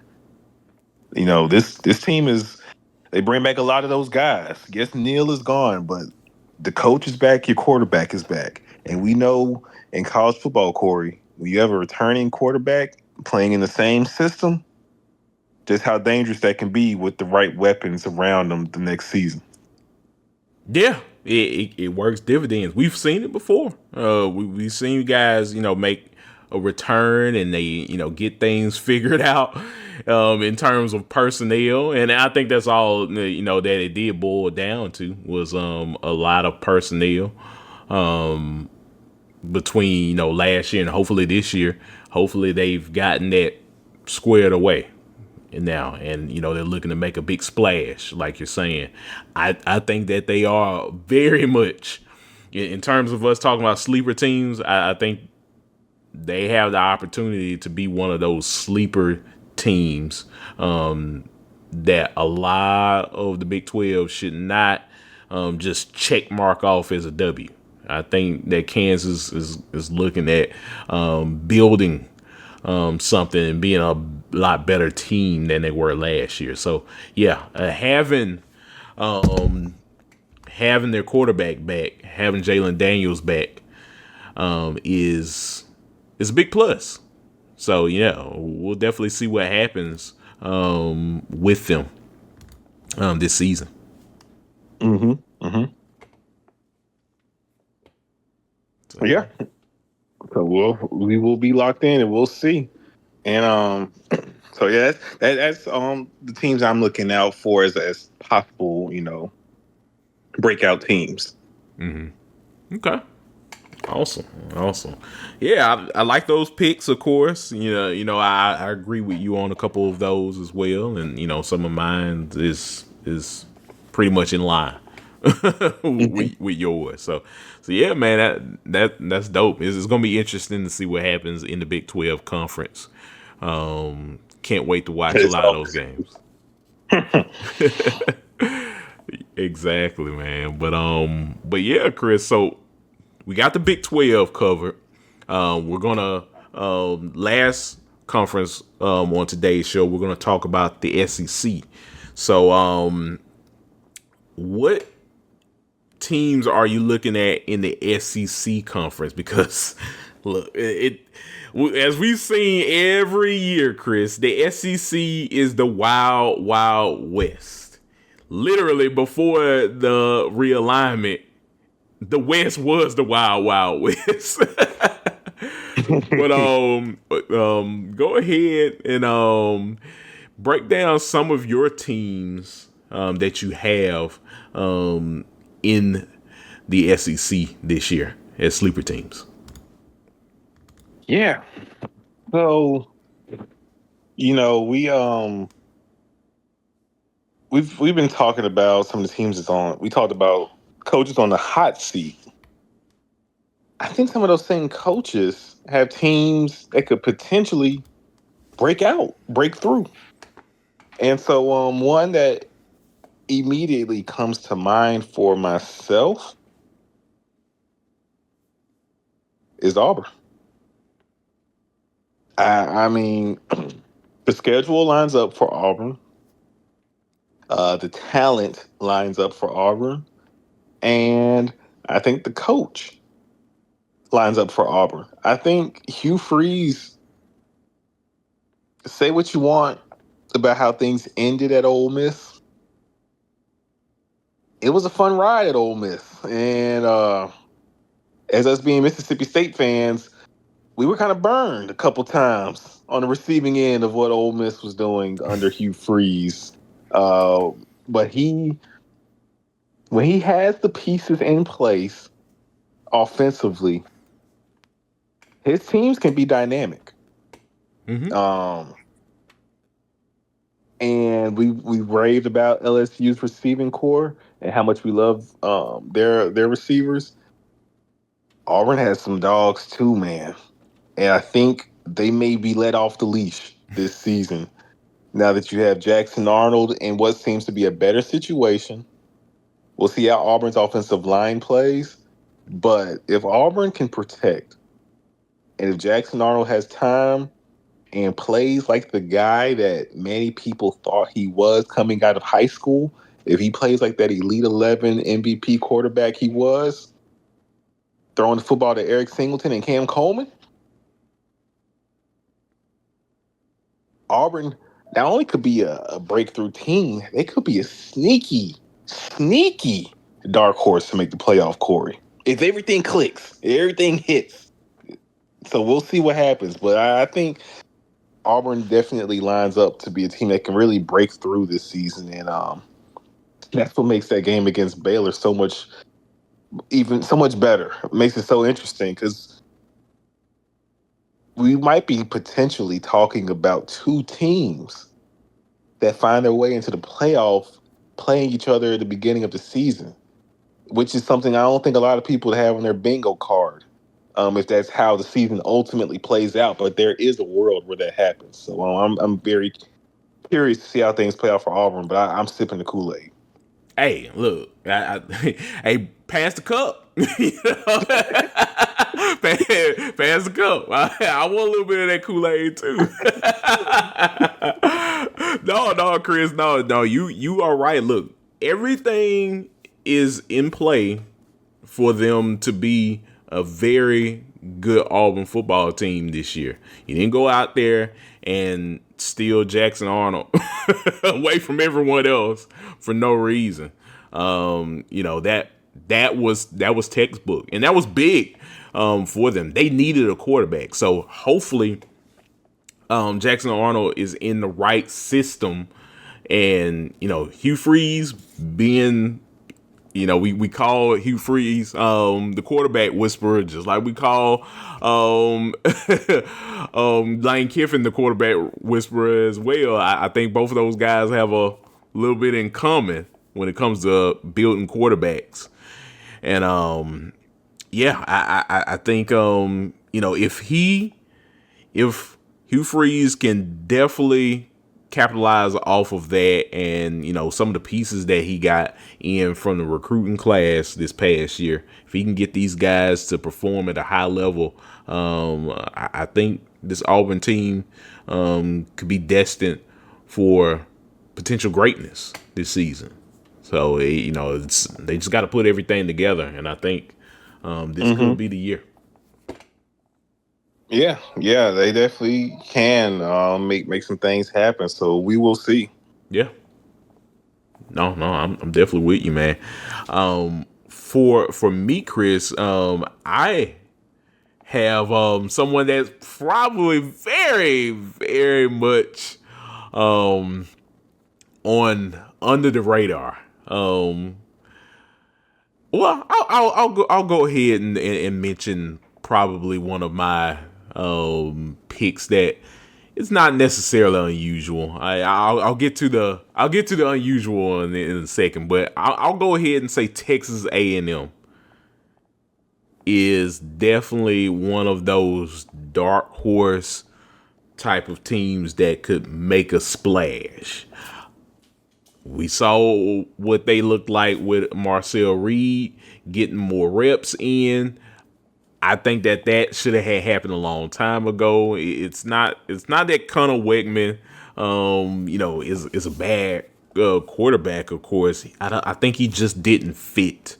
S2: This team they bring back a lot of those guys. Yes, Neal is gone, but the coach is back, your quarterback is back. And we know in college football, Kory, when you have a returning quarterback playing in the same system, just how dangerous that can be with the right weapons around them the next season.
S1: Yeah, it works dividends. We've seen it before. We've seen guys, make a return and they, get things figured out in terms of personnel. And I think that's all, that it did boil down to was a lot of personnel between, last year and hopefully this year. Hopefully they've gotten that squared away now, and they're looking to make a big splash like you're saying. I think that they are very much in terms of us talking about sleeper teams. I think they have the opportunity to be one of those sleeper teams that a lot of the Big 12 should not just check mark off as a W. I think that Kansas is looking at building something and being a lot better team than they were last year. So yeah, having their quarterback back, having Jalen Daniels back, is a big plus. So yeah, we'll definitely see what happens with them this season.
S2: Mm-hmm. Mm-hmm.
S1: So,
S2: Yeah. So we will be locked in and we'll see. And so yeah, that's the teams I'm looking out for as possible, breakout teams.
S1: okay. Awesome. Yeah, I like those picks, of course. I agree with you on a couple of those as well, and some of mine is pretty much in line with yours. So yeah, man, that's dope. It's gonna be interesting to see what happens in the Big 12 conference. Can't wait to watch a
S2: It's
S1: lot of
S2: all-
S1: those games. Exactly, man. But yeah, Chris. So we got the Big 12 covered. We're gonna last conference on today's show. We're gonna talk about the SEC. So, what teams are you looking at in the SEC conference? Because look, as we've seen every year, Chris, the SEC is the wild, wild west. Literally, before the realignment, the West was the wild, wild west. But go ahead and break down some of your teams that you have in the SEC this year as sleeper teams.
S2: Yeah. So, we've been talking about some of the teams that's on. We talked about coaches on the hot seat. I think some of those same coaches have teams that could potentially break through. And so one that immediately comes to mind for myself is Auburn. I mean, the schedule lines up for Auburn. The talent lines up for Auburn. And I think the coach lines up for Auburn. I think Hugh Freeze, say what you want about how things ended at Ole Miss. It was a fun ride at Ole Miss. And as us being Mississippi State fans, we were kind of burned a couple times on the receiving end of what Ole Miss was doing under Hugh Freeze. But when he has the pieces in place offensively, his teams can be dynamic.
S1: Mm-hmm.
S2: And we raved about LSU's receiving core and how much we love their receivers. Auburn has some dogs too, man. And I think they may be let off the leash this season now that you have Jackson Arnold in what seems to be a better situation. We'll see how Auburn's offensive line plays. But if Auburn can protect, and if Jackson Arnold has time and plays like the guy that many people thought he was coming out of high school, if he plays like that Elite 11 MVP quarterback he was, throwing the football to Eric Singleton and Cam Coleman, Auburn, not only could be a breakthrough team, they could be a sneaky dark horse to make the playoff, Kory. If everything clicks, if everything hits. So we'll see what happens. But I think Auburn definitely lines up to be a team that can really break through this season. And that's what makes that game against Baylor so much better. It makes it so interesting because we might be potentially talking about two teams that find their way into the playoff playing each other at the beginning of the season, which is something I don't think a lot of people have on their bingo card, if that's how the season ultimately plays out. But there is a world where that happens. So I'm very curious to see how things play out for Auburn, but I'm sipping the Kool-Aid.
S1: Hey, look, hey, pass the cup. pass the cup. I want a little bit of that Kool-Aid too. No, Chris, no, you are right. Look, everything is in play for them to be a very good Auburn football team this year. You didn't go out there and steal Jackson Arnold away from everyone else for no reason. That was textbook, and that was big for them. They needed a quarterback, so hopefully Jackson Arnold is in the right system, and Hugh Freeze being. We call Hugh Freeze the quarterback whisperer, just like we call Lane Kiffin the quarterback whisperer as well. I think both of those guys have a little bit in common when it comes to building quarterbacks. And I think if Hugh Freeze can definitely capitalize off of that, and some of the pieces that he got in from the recruiting class this past year, if he can get these guys to perform at a high level, I think this Auburn team could be destined for potential greatness this season. So they just got to put everything together, and I think this could be the year.
S2: Yeah, they definitely can make some things happen. So we will see.
S1: Yeah. No, I'm definitely with you, man. For me, Chris, I have someone that's probably very, very much on under the radar. Well, I'll go ahead and mention probably one of my picks that it's not necessarily unusual. I'll get to the unusual in a second, but I'll go ahead and say Texas A&M is definitely one of those dark horse type of teams that could make a splash. We saw what they looked like with Marcel Reed getting more reps in. I think that should have happened a long time ago. It's not that Connor Wegman, is a bad quarterback. Of course, I think he just didn't fit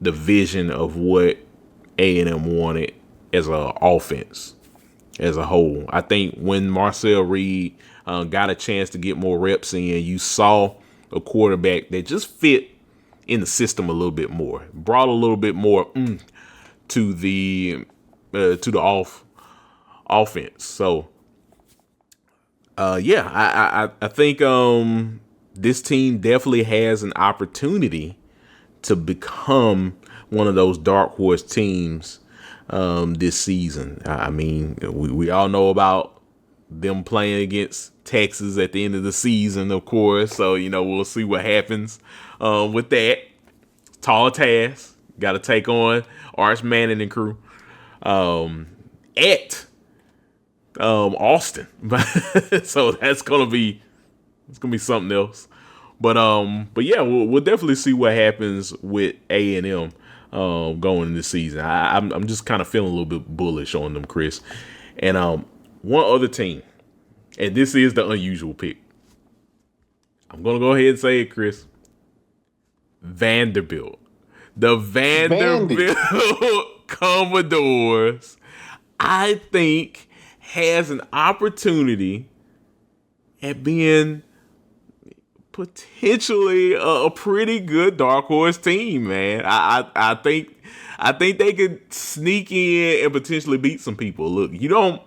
S1: the vision of what A&M wanted as an offense as a whole. I think when Marcel Reed got a chance to get more reps in, you saw a quarterback that just fit in the system a little bit more, brought a little bit more to the offense. So I think this team definitely has an opportunity to become one of those dark horse teams this season. I mean, we all know about them playing against Texas at the end of the season, of course. So we'll see what happens with that. Tall task. Got to take on Arch Manning and crew at Austin. So that's gonna be something else. But yeah, we'll definitely see what happens with A&M going in this season. I'm just kind of feeling a little bit bullish on them, Chris. And one other team, and this is the unusual pick. I'm gonna go ahead and say it, Chris. Vanderbilt. The Vanderbilt Commodores, I think, has an opportunity at being potentially a pretty good dark horse team, man. I think they could sneak in and potentially beat some people. Look, you don't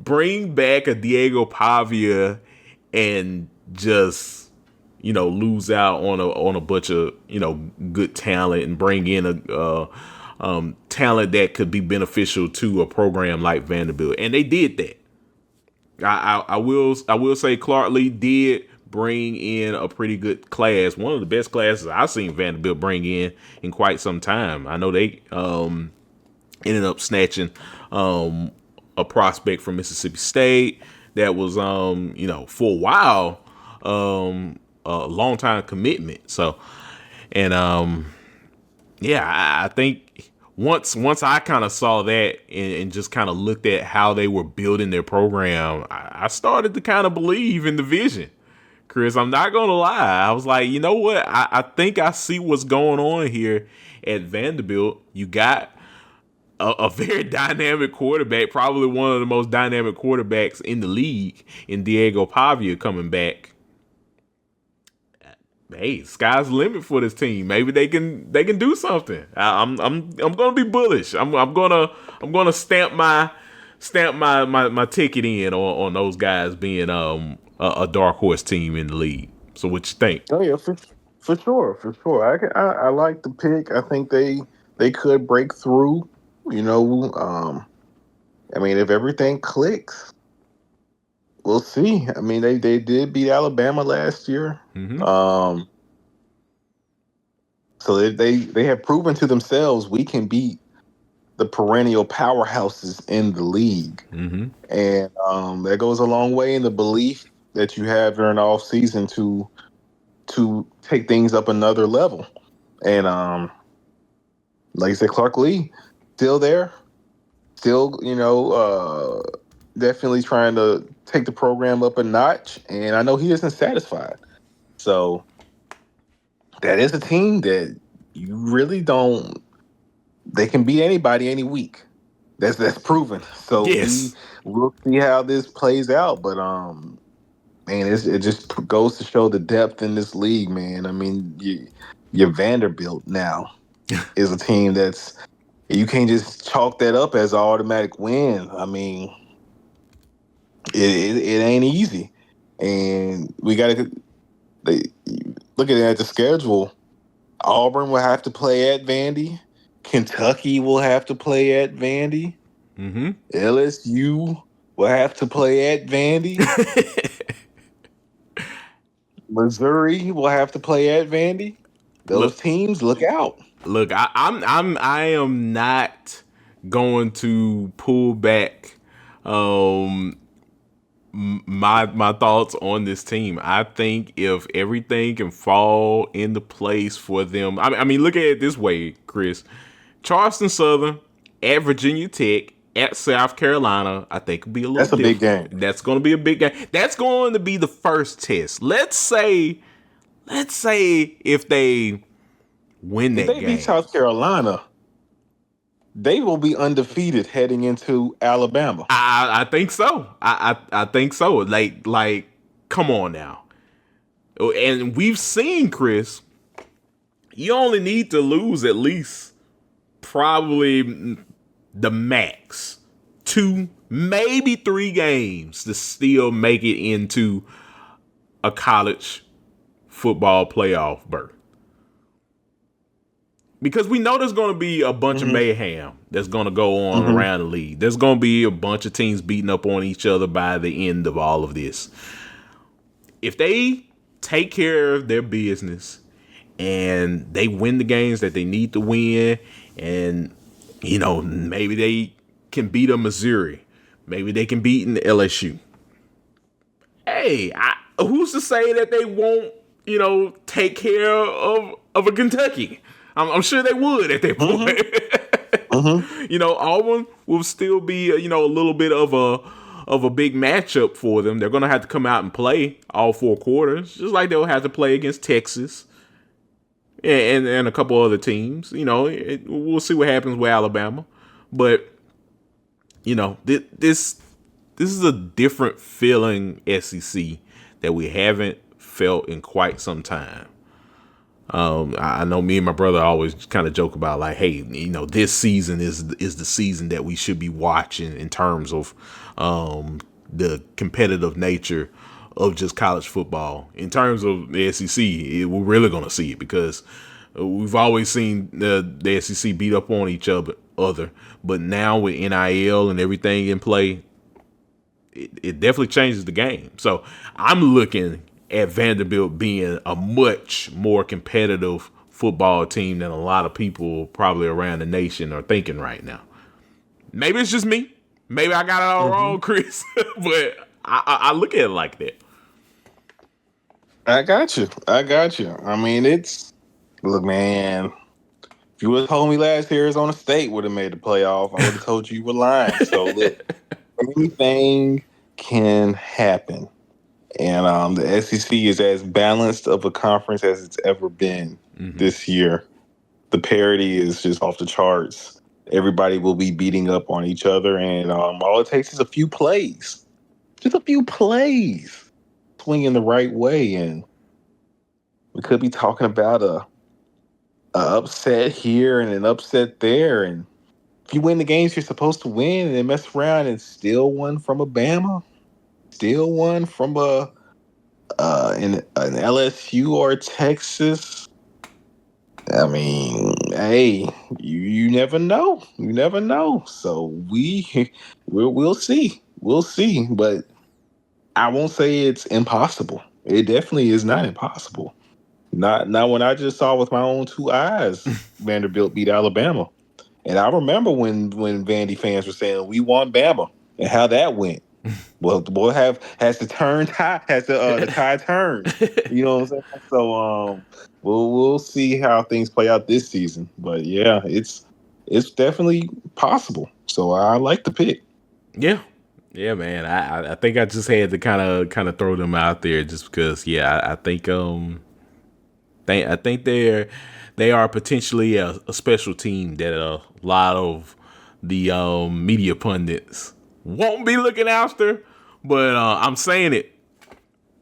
S1: bring back a Diego Pavia and just lose out on a bunch of good talent and bring in a talent that could be beneficial to a program like Vanderbilt, and they did that. I will say Clark Lee did bring in a pretty good class, one of the best classes I've seen Vanderbilt bring in quite some time. I know they ended up snatching a prospect from Mississippi State that was for a while a long time commitment. So and I think once I kind of saw that and just kind of looked at how they were building their program, I started to kind of believe in the vision. Chris, I'm not gonna lie. I was like, you know what? I think I see what's going on here at Vanderbilt. You got a very dynamic quarterback, probably one of the most dynamic quarterbacks in the league, in Diego Pavia coming back. Hey, sky's the limit for this team. Maybe they can do something. I'm gonna be bullish. I'm gonna stamp my ticket in on those guys being a dark horse team in the league. So what you think?
S2: Oh yeah, for sure. I like the pick. I think they could break through. I mean, if everything clicks, we'll see. I mean, they did beat Alabama last year.
S1: Mm-hmm.
S2: So they have proven to themselves we can beat the perennial powerhouses in the league.
S1: Mm-hmm.
S2: And that goes a long way in the belief that you have during the off season to take things up another level. And like I said, Clark Lee still there, still definitely trying to take the program up a notch. And I know he isn't satisfied. So that is a team that you really don't. They can beat anybody any week. That's proven. So
S1: Yes.
S2: we'll see how this plays out. But man, it just goes to show the depth in this league, man. I mean, your Vanderbilt now is a team that's you can't just chalk that up as an automatic win. I mean, it ain't easy, and we got to look at the schedule. Auburn will have to play at Vandy. Kentucky will have to play at Vandy.
S1: Mm-hmm.
S2: LSU will have to play at Vandy. Missouri will have to play at Vandy. Those teams, look out.
S1: Look, I am not going to pull back my thoughts on this team. I think if everything can fall into place for them, I mean, look at it this way, Chris. Charleston Southern at Virginia Tech at South Carolina, I think would be a little.
S2: That's a big game.
S1: That's going to be a big game. That's going to be the first test. Let's say if they win that game,
S2: if they beat South Carolina, they will be undefeated heading into Alabama.
S1: I think so. I think so. Like, come on now. And we've seen, Chris, you only need to lose at least probably the max 2, maybe 3 games to still make it into a college football playoff berth. Because we know there's going to be a bunch of mayhem that's going to go on around the league. There's going to be a bunch of teams beating up on each other by the end of all of this. If they take care of their business and they win the games that they need to win, and, maybe they can beat a Missouri, maybe they can beat an LSU. Hey, who's to say that they won't, take care of a Kentucky? I'm sure they would at that point. Auburn will still be, a little bit of a big matchup for them. They're going to have to come out and play all 4 quarters, just like they'll have to play against Texas and a couple other teams. We'll see what happens with Alabama. But, this is a different feeling SEC that we haven't felt in quite some time. I know me and my brother always kind of joke about like, hey, this season is the season that we should be watching in terms of the competitive nature of just college football. In terms of the SEC, we're really going to see it because we've always seen the SEC beat up on each other. But now with NIL and everything in play, it definitely changes the game. So I'm looking at Vanderbilt being a much more competitive football team than a lot of people probably around the nation are thinking right now. Maybe it's just me. Maybe I got it all wrong, Chris. But I look at it like that.
S2: I got you. I mean, look, man. If you would have told me last year Arizona State would have made the playoff, I would have told you were lying. So look, anything can happen. And the SEC is as balanced of a conference as it's ever been this year. The parity is just off the charts. Everybody will be beating up on each other, and all it takes is a few plays. Just a few plays swinging the right way, and we could be talking about a upset here and an upset there. And if you win the games you're supposed to win and then mess around and steal one from a Bama, steal one from an LSU or Texas, I mean, hey, you never know. You never know. So we'll see. We'll see. But I won't say it's impossible. It definitely is not impossible. Not when I just saw with my own two eyes Vanderbilt beat Alabama. And I remember when Vandy fans were saying we want Bama and how that went. Well, the boy has the tide turned. You know what I'm saying? So we'll see how things play out this season. But yeah, it's definitely possible. So I like the pick.
S1: Yeah, man. I think I just had to kind of throw them out there just because. Yeah, I think I think they are potentially a special team that a lot of the media pundits won't be looking after. But I'm saying it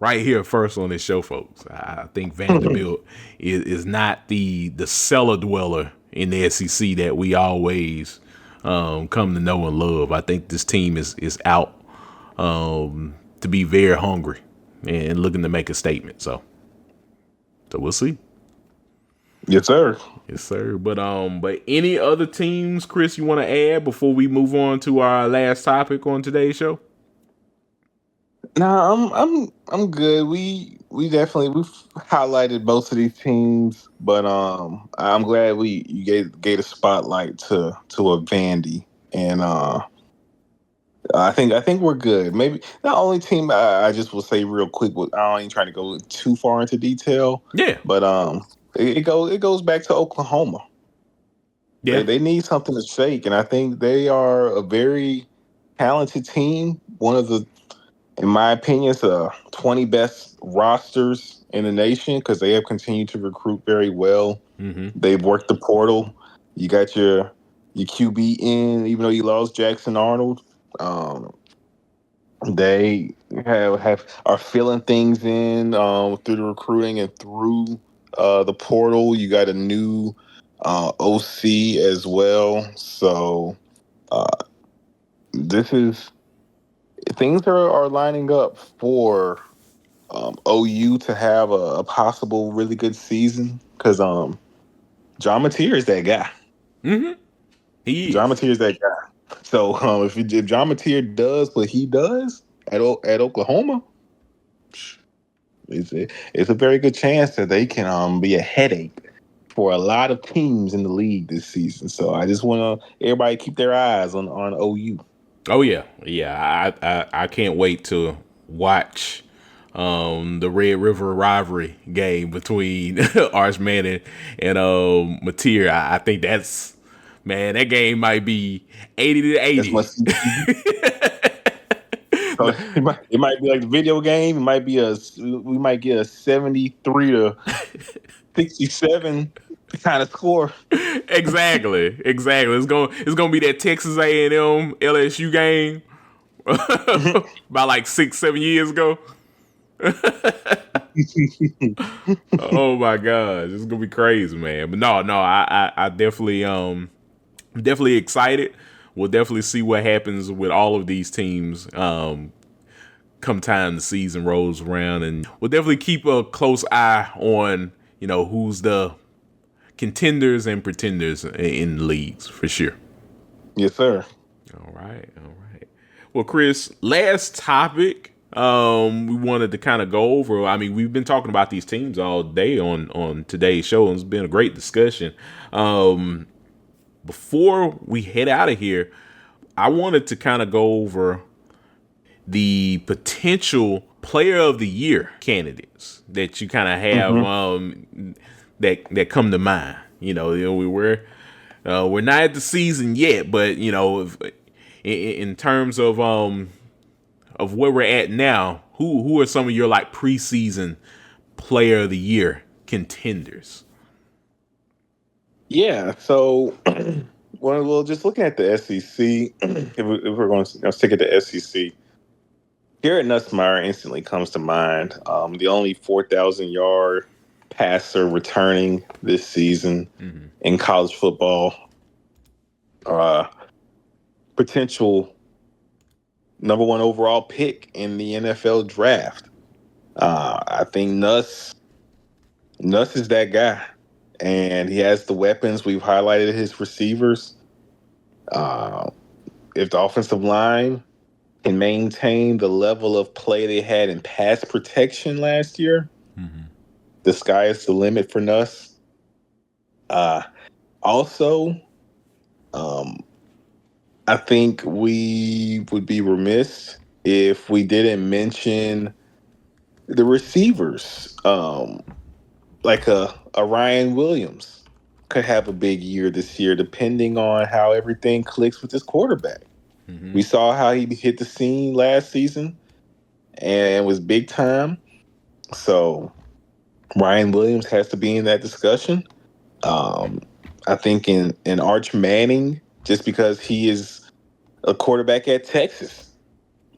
S1: right here first on this show, folks. I think Vanderbilt is not the cellar dweller in the SEC that we always come to know and love. I think this team is out to be very hungry and looking to make a statement. So we'll see.
S2: Yes, sir.
S1: Yes, sir. But any other teams, Chris, you want to add before we move on to our last topic on today's show?
S2: No, I'm good. We've highlighted both of these teams, but I'm glad you gave a spotlight to a Vandy, and I think we're good. Maybe the only team I just will say real quick. I ain't trying to go too far into detail.
S1: Yeah,
S2: but it goes back to Oklahoma.
S1: Yeah,
S2: they need something to shake, and I think they are a very talented team. One of the, in my opinion, it's 20 best rosters in the nation because they have continued to recruit very well. They've worked the portal. You got your QB in, even though you lost Jackson Arnold. They are filling things in through the recruiting and through the portal. You got a new OC as well. So things are lining up for OU to have a possible really good season because John Mateer is that guy. John Mateer is that guy. So if John Mateer does what he does at Oklahoma, it's a very good chance that they can be a headache for a lot of teams in the league this season. So I just want everybody keep their eyes on OU.
S1: Oh yeah. I can't wait to watch the Red River rivalry game between Arch Manning and Mateer. I think that game might be 80 to 80.
S2: So it might be like the video game. We might get a 73 to 67 kind of score.
S1: Exactly. It's gonna be that Texas A&M LSU game about like 6-7 years ago. Oh my gosh, it's gonna be crazy, man. But no, I definitely excited. We'll definitely see what happens with all of these teams come time the season rolls around, and we'll definitely keep a close eye on who's the contenders and pretenders in the leagues for sure.
S2: Yes, sir.
S1: All right. Well, Chris, last topic we wanted to kind of go over. I mean, we've been talking about these teams all day on today's show, and it's been a great discussion. Before we head out of here, I wanted to kind of go over the potential player of the year candidates that you kind of have that come to mind. We're not at the season yet, but in terms of where we're at now, who are some of your like preseason player of the year contenders?
S2: Yeah, so well, just looking at the SEC, if we're going to stick at the SEC, Garrett Nussmeier instantly comes to mind. The only 4,000-yard passer returning this season in college football. Potential number 1 overall pick in the NFL draft. I think Nuss is that guy, and he has the weapons. We've highlighted his receivers. If the offensive line can maintain the level of play they had in pass protection last year, the sky is the limit for Nuss. Also, I think we would be remiss if we didn't mention the receivers. Like a Ryan Williams could have a big year this year, depending on how everything clicks with his quarterback. We saw how he hit the scene last season and was big time. So Ryan Williams has to be in that discussion. I think in Arch Manning, just because he is a quarterback at Texas,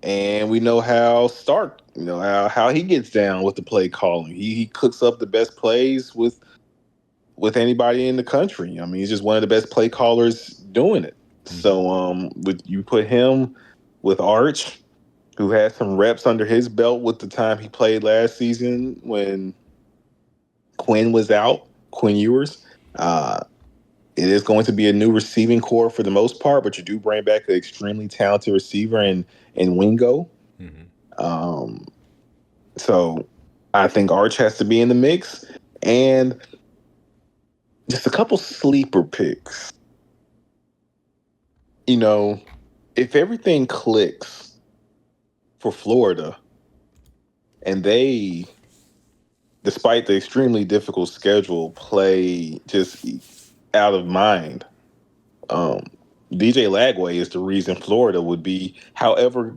S2: and we know how Stark, how he gets down with the play calling. He cooks up the best plays with anybody in the country. I mean, he's just one of the best play callers doing it. So would you put him with Arch, who had some reps under his belt with the time he played last season when Quinn was out, Quinn Ewers. It is going to be a new receiving core for the most part, but you do bring back an extremely talented receiver in Wingo. So I think Arch has to be in the mix. And just a couple sleeper picks. If everything clicks for Florida, and they, despite the extremely difficult schedule, play just out of mind, DJ Lagway is the reason Florida would be. However,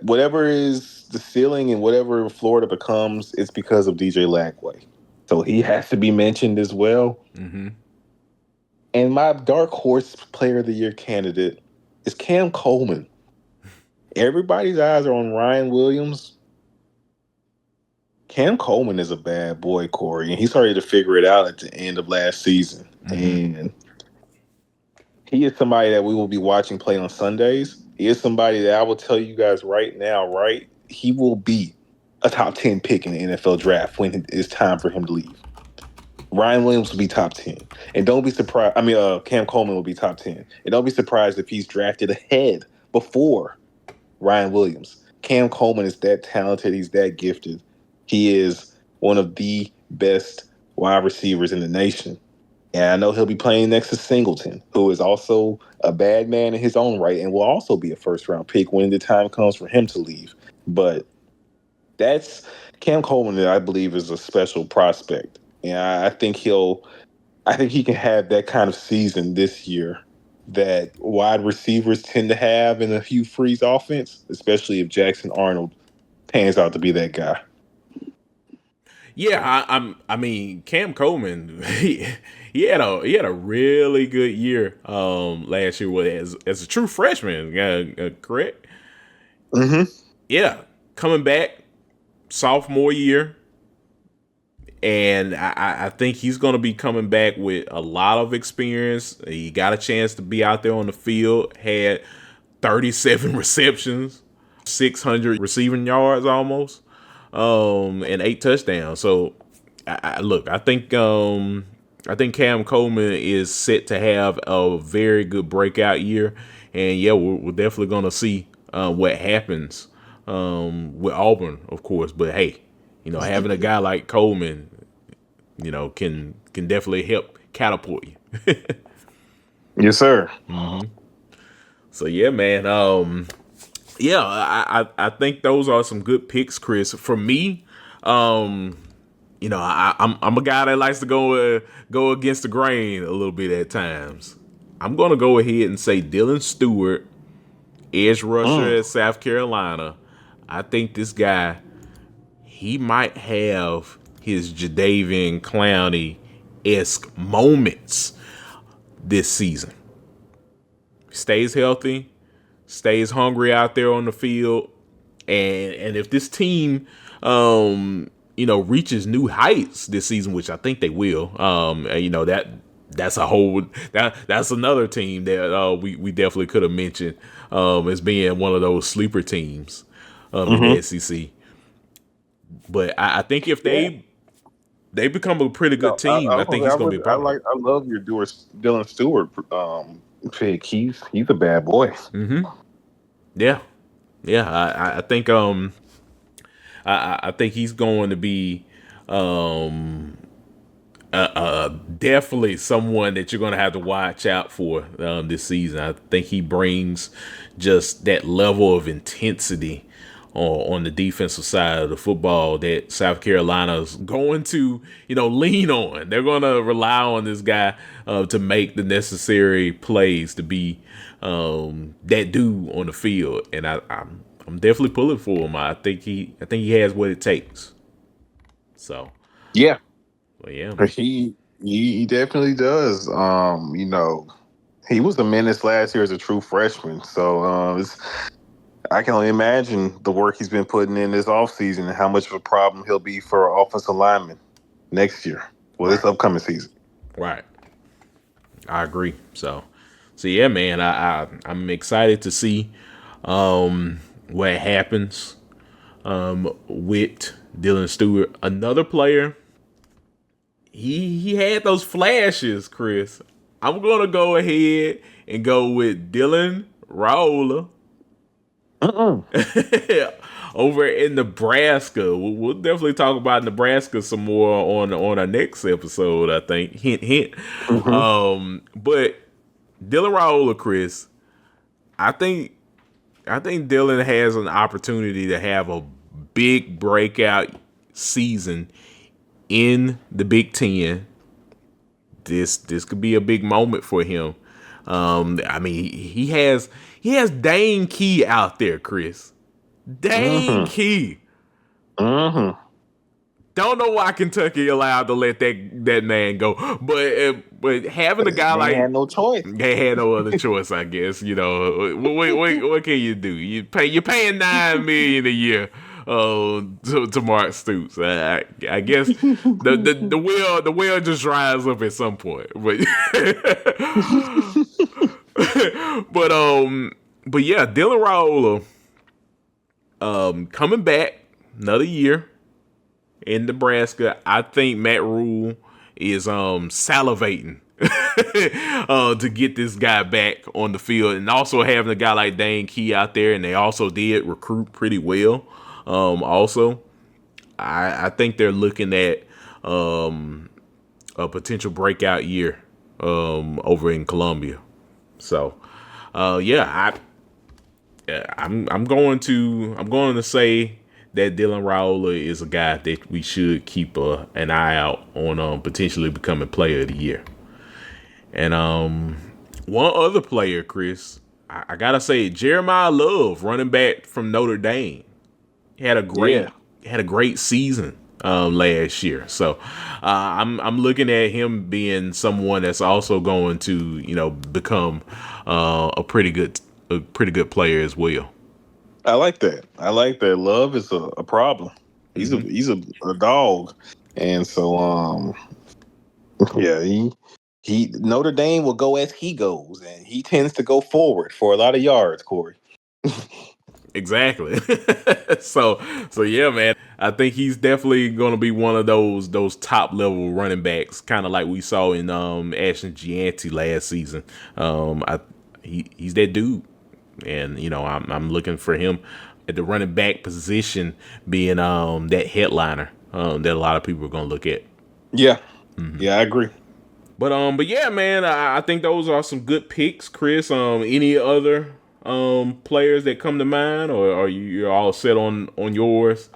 S2: whatever is the ceiling and whatever Florida becomes, it's because of DJ Lagway. So he has to be mentioned as well. And my dark horse player of the year candidate is Cam Coleman. Everybody's eyes are on Ryan Williams. Cam Coleman is a bad boy, Kory, and he started to figure it out at the end of last season. And he is somebody that we will be watching play on Sundays. He is somebody that I will tell you guys right now, he will be a top 10 pick in the NFL draft when it's time for him to leave. Ryan Williams will be top 10. And don't be surprised. Cam Coleman will be top 10. And don't be surprised if he's drafted ahead before Ryan Williams. Cam Coleman is that talented. He's that gifted. He is one of the best wide receivers in the nation. And I know he'll be playing next to Singleton, who is also a bad man in his own right and will also be a first-round pick when the time comes for him to leave. But that's Cam Coleman that I believe is a special prospect. And I think he can have that kind of season this year that wide receivers tend to have in a Hugh Freeze offense, especially if Jackson Arnold pans out to be that guy.
S1: Yeah, I mean, Cam Coleman, he had a really good year last year as a true freshman, correct?
S2: Mm-hmm.
S1: Yeah, coming back sophomore year. And I think he's going to be coming back with a lot of experience. He got a chance to be out there on the field, had 37 receptions, 600 receiving yards almost, and 8 touchdowns. So, I think Cam Coleman is set to have a very good breakout year. And yeah, we're definitely going to see what happens with Auburn, of course. But hey, having a guy like Coleman, can definitely help catapult you.
S2: Yes, sir.
S1: So yeah, man. Yeah, I think those are some good picks, Chris. For me, I'm a guy that likes to go against the grain a little bit at times. I'm gonna go ahead and say Dylan Stewart, edge rusher at South Carolina. I think this guy, he might have his Jadeveon Clowney-esque moments this season. Stays healthy, stays hungry out there on the field, and if this team, reaches new heights this season, which I think they will, that's another team that we definitely could have mentioned as being one of those sleeper teams in the SEC. But I think if they become a pretty good team, I think he's going to be a problem.
S2: I love your Dylan Stewart pick. He's a bad boy.
S1: Yeah. I think I think he's going to be definitely someone that you're going to have to watch out for this season. I think he brings just that level of intensity on the defensive side of the football that South Carolina's going to, lean on. They're going to rely on this guy to make the necessary plays to be that dude on the field. And I'm definitely pulling for him. I think he has what it takes. So
S2: yeah,
S1: well, yeah,
S2: he definitely does. He was a menace last year as a true freshman. So I can only imagine the work he's been putting in this offseason and how much of a problem he'll be for offensive linemen next year. Well, this upcoming season.
S1: Right. I agree. So yeah, man, I'm excited to see what happens with Dylan Stewart. Another player, he had those flashes, Chris. I'm going to go ahead and go with Dylan Raiola. Over in Nebraska. We'll definitely talk about Nebraska some more on our next episode, I think. Hint, hint. But Dylan Raiola, Chris, I think Dylan has an opportunity to have a big breakout season in the Big 10. This could be a big moment for him. He has Dane Key out there, Chris. Dane Key. Don't know why Kentucky allowed to let that man go, but having a guy like,
S2: they had no choice.
S1: They had no other choice, I guess. What can you do? You're paying $9 million a year to Mark Stoops. I guess the well just dries up at some point, but but yeah, Dylan Raiola coming back another year in Nebraska. I think Matt Rule is salivating to get this guy back on the field, and also having a guy like Dane Key out there, and they also did recruit pretty well. Also, I think they're looking at a potential breakout year over in Columbia. So, I'm going to say that Dylan Raiola is a guy that we should keep an eye out on potentially becoming player of the year. And one other player, Chris, I gotta say, Jeremiah Love, running back from Notre Dame, had a great season last year. So I'm looking at him being someone that's also going to become a pretty good player as well.
S2: I like that. I like that. Love is a problem.
S1: Mm-hmm.
S2: He's a dog, and so yeah, he Notre Dame will go as he goes, and he tends to go forward for a lot of yards, Kory.
S1: Exactly. so yeah, man. I think he's definitely going to be one of those top level running backs, kind of like we saw in Ashton Gianti last season. He's that dude, and I'm looking for him at the running back position, being that headliner that a lot of people are going to look at.
S2: Yeah, yeah, I agree.
S1: But yeah, man, I think those are some good picks, Chris. Any other players that come to mind, or are you're all set on yours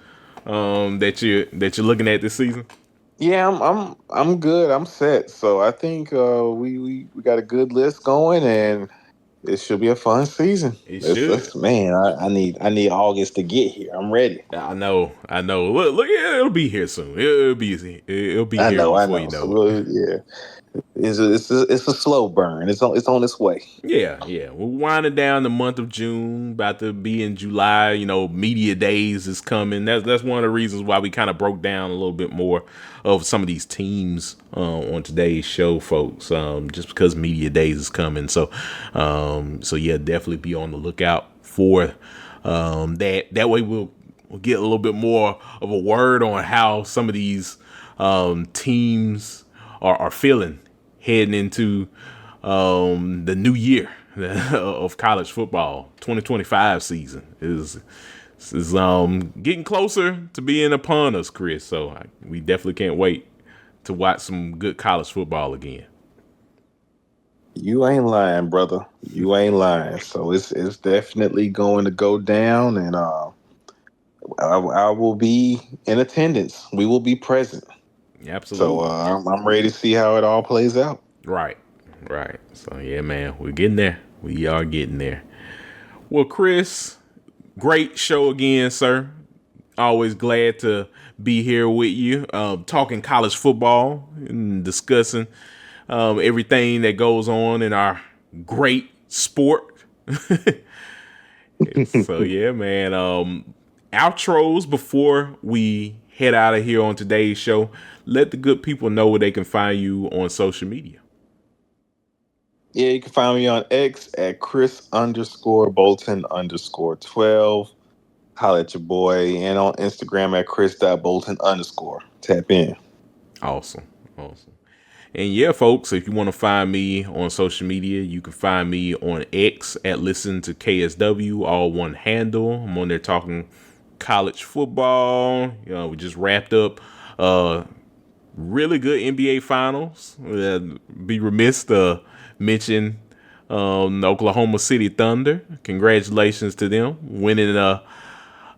S1: that you're looking at this season?
S2: Yeah, I'm good. I'm set. So I think we got a good list going, and it should be a fun season.
S1: It should.
S2: Let's man, I need August to get here. I'm ready.
S1: I know. Look, it'll be here soon. It'll be here
S2: I
S1: before you
S2: know. So
S1: know it.
S2: yeah, it's a slow burn. It's on its way.
S1: Yeah. We're winding down the month of June, about to be in July. Media days is coming. That's one of the reasons why we kind of broke down a little bit more of some of these teams on today's show, folks. Just because media days is coming, so yeah, definitely be on the lookout for that. That way we'll get a little bit more of a word on how some of these teams are feeling heading into the new year of college football. 2025 season is getting closer to being upon us, Chris. So we definitely can't wait to watch some good college football again.
S2: You ain't lying, brother. You ain't lying. So it's definitely going to go down, and I will be in attendance. We will be present. So
S1: Absolutely.
S2: I'm ready to see how it all plays out.
S1: Right. So yeah, man, we're getting there. We are getting there. Well, Chris, great show again, sir. Always glad to be here with you, talking college football and discussing everything that goes on in our great sport. So yeah, man. Outros before we head out of here on today's show. Let the good people know where they can find you on social media.
S2: Yeah, you can find me on X at Chris_Bolton_12. Holla at your boy. And on Instagram at Chris.Bolton_. Tap in.
S1: Awesome. And yeah, folks, if you want to find me on social media, you can find me on X at Listen to KSW, all one handle. I'm on there talking college football. We just wrapped up really good NBA finals. Be remiss to mention the Oklahoma City Thunder. Congratulations to them winning a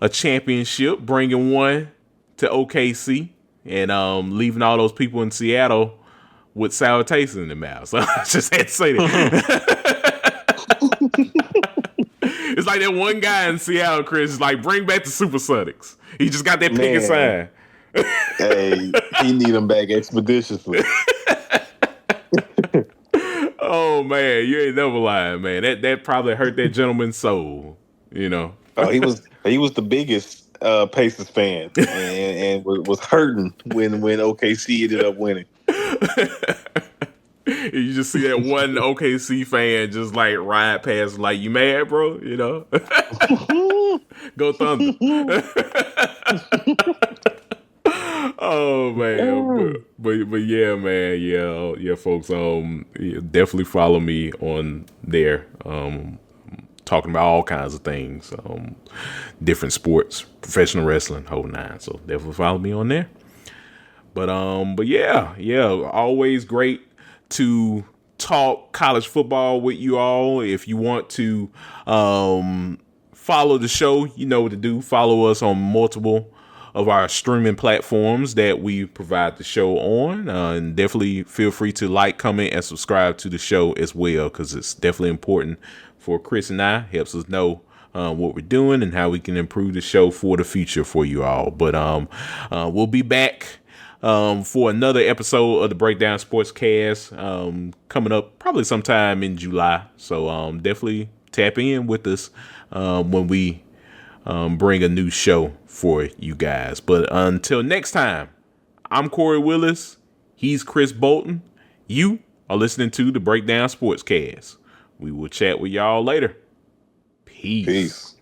S1: championship, bringing one to OKC, and leaving all those people in Seattle with sour taste in their mouth. So I just had to say that. It's like that one guy in Seattle, Chris, is like, bring back the Supersonics. He just got that picket sign.
S2: Hey, he need them back expeditiously.
S1: Oh man, you ain't never lying, man. That probably hurt that gentleman's soul.
S2: Oh, he was the biggest Pacers fan, and was hurting when OKC ended up winning.
S1: You just see that one OKC fan just like ride past, like, you mad, bro? Go Thunder. Oh man, but yeah, man, yeah, folks. Yeah, definitely follow me on there. Talking about all kinds of things, different sports, professional wrestling, whole nine. So definitely follow me on there. But yeah, always great to talk college football with you all. If you want to follow the show, you know what to do. Follow us on multiple of our streaming platforms that we provide the show on, and definitely feel free to like, comment, and subscribe to the show as well, because it's definitely important for Chris and I. Helps us know what we're doing and how we can improve the show for the future for you all. But we'll be back for another episode of the Breakdown Sportscast coming up probably sometime in July. So definitely tap in with us when we bring a new show for you guys. But until next time, I'm Kory Willis. He's Chris Bolton. You are listening to the Breakdown Sportscast. We will chat with y'all later. Peace.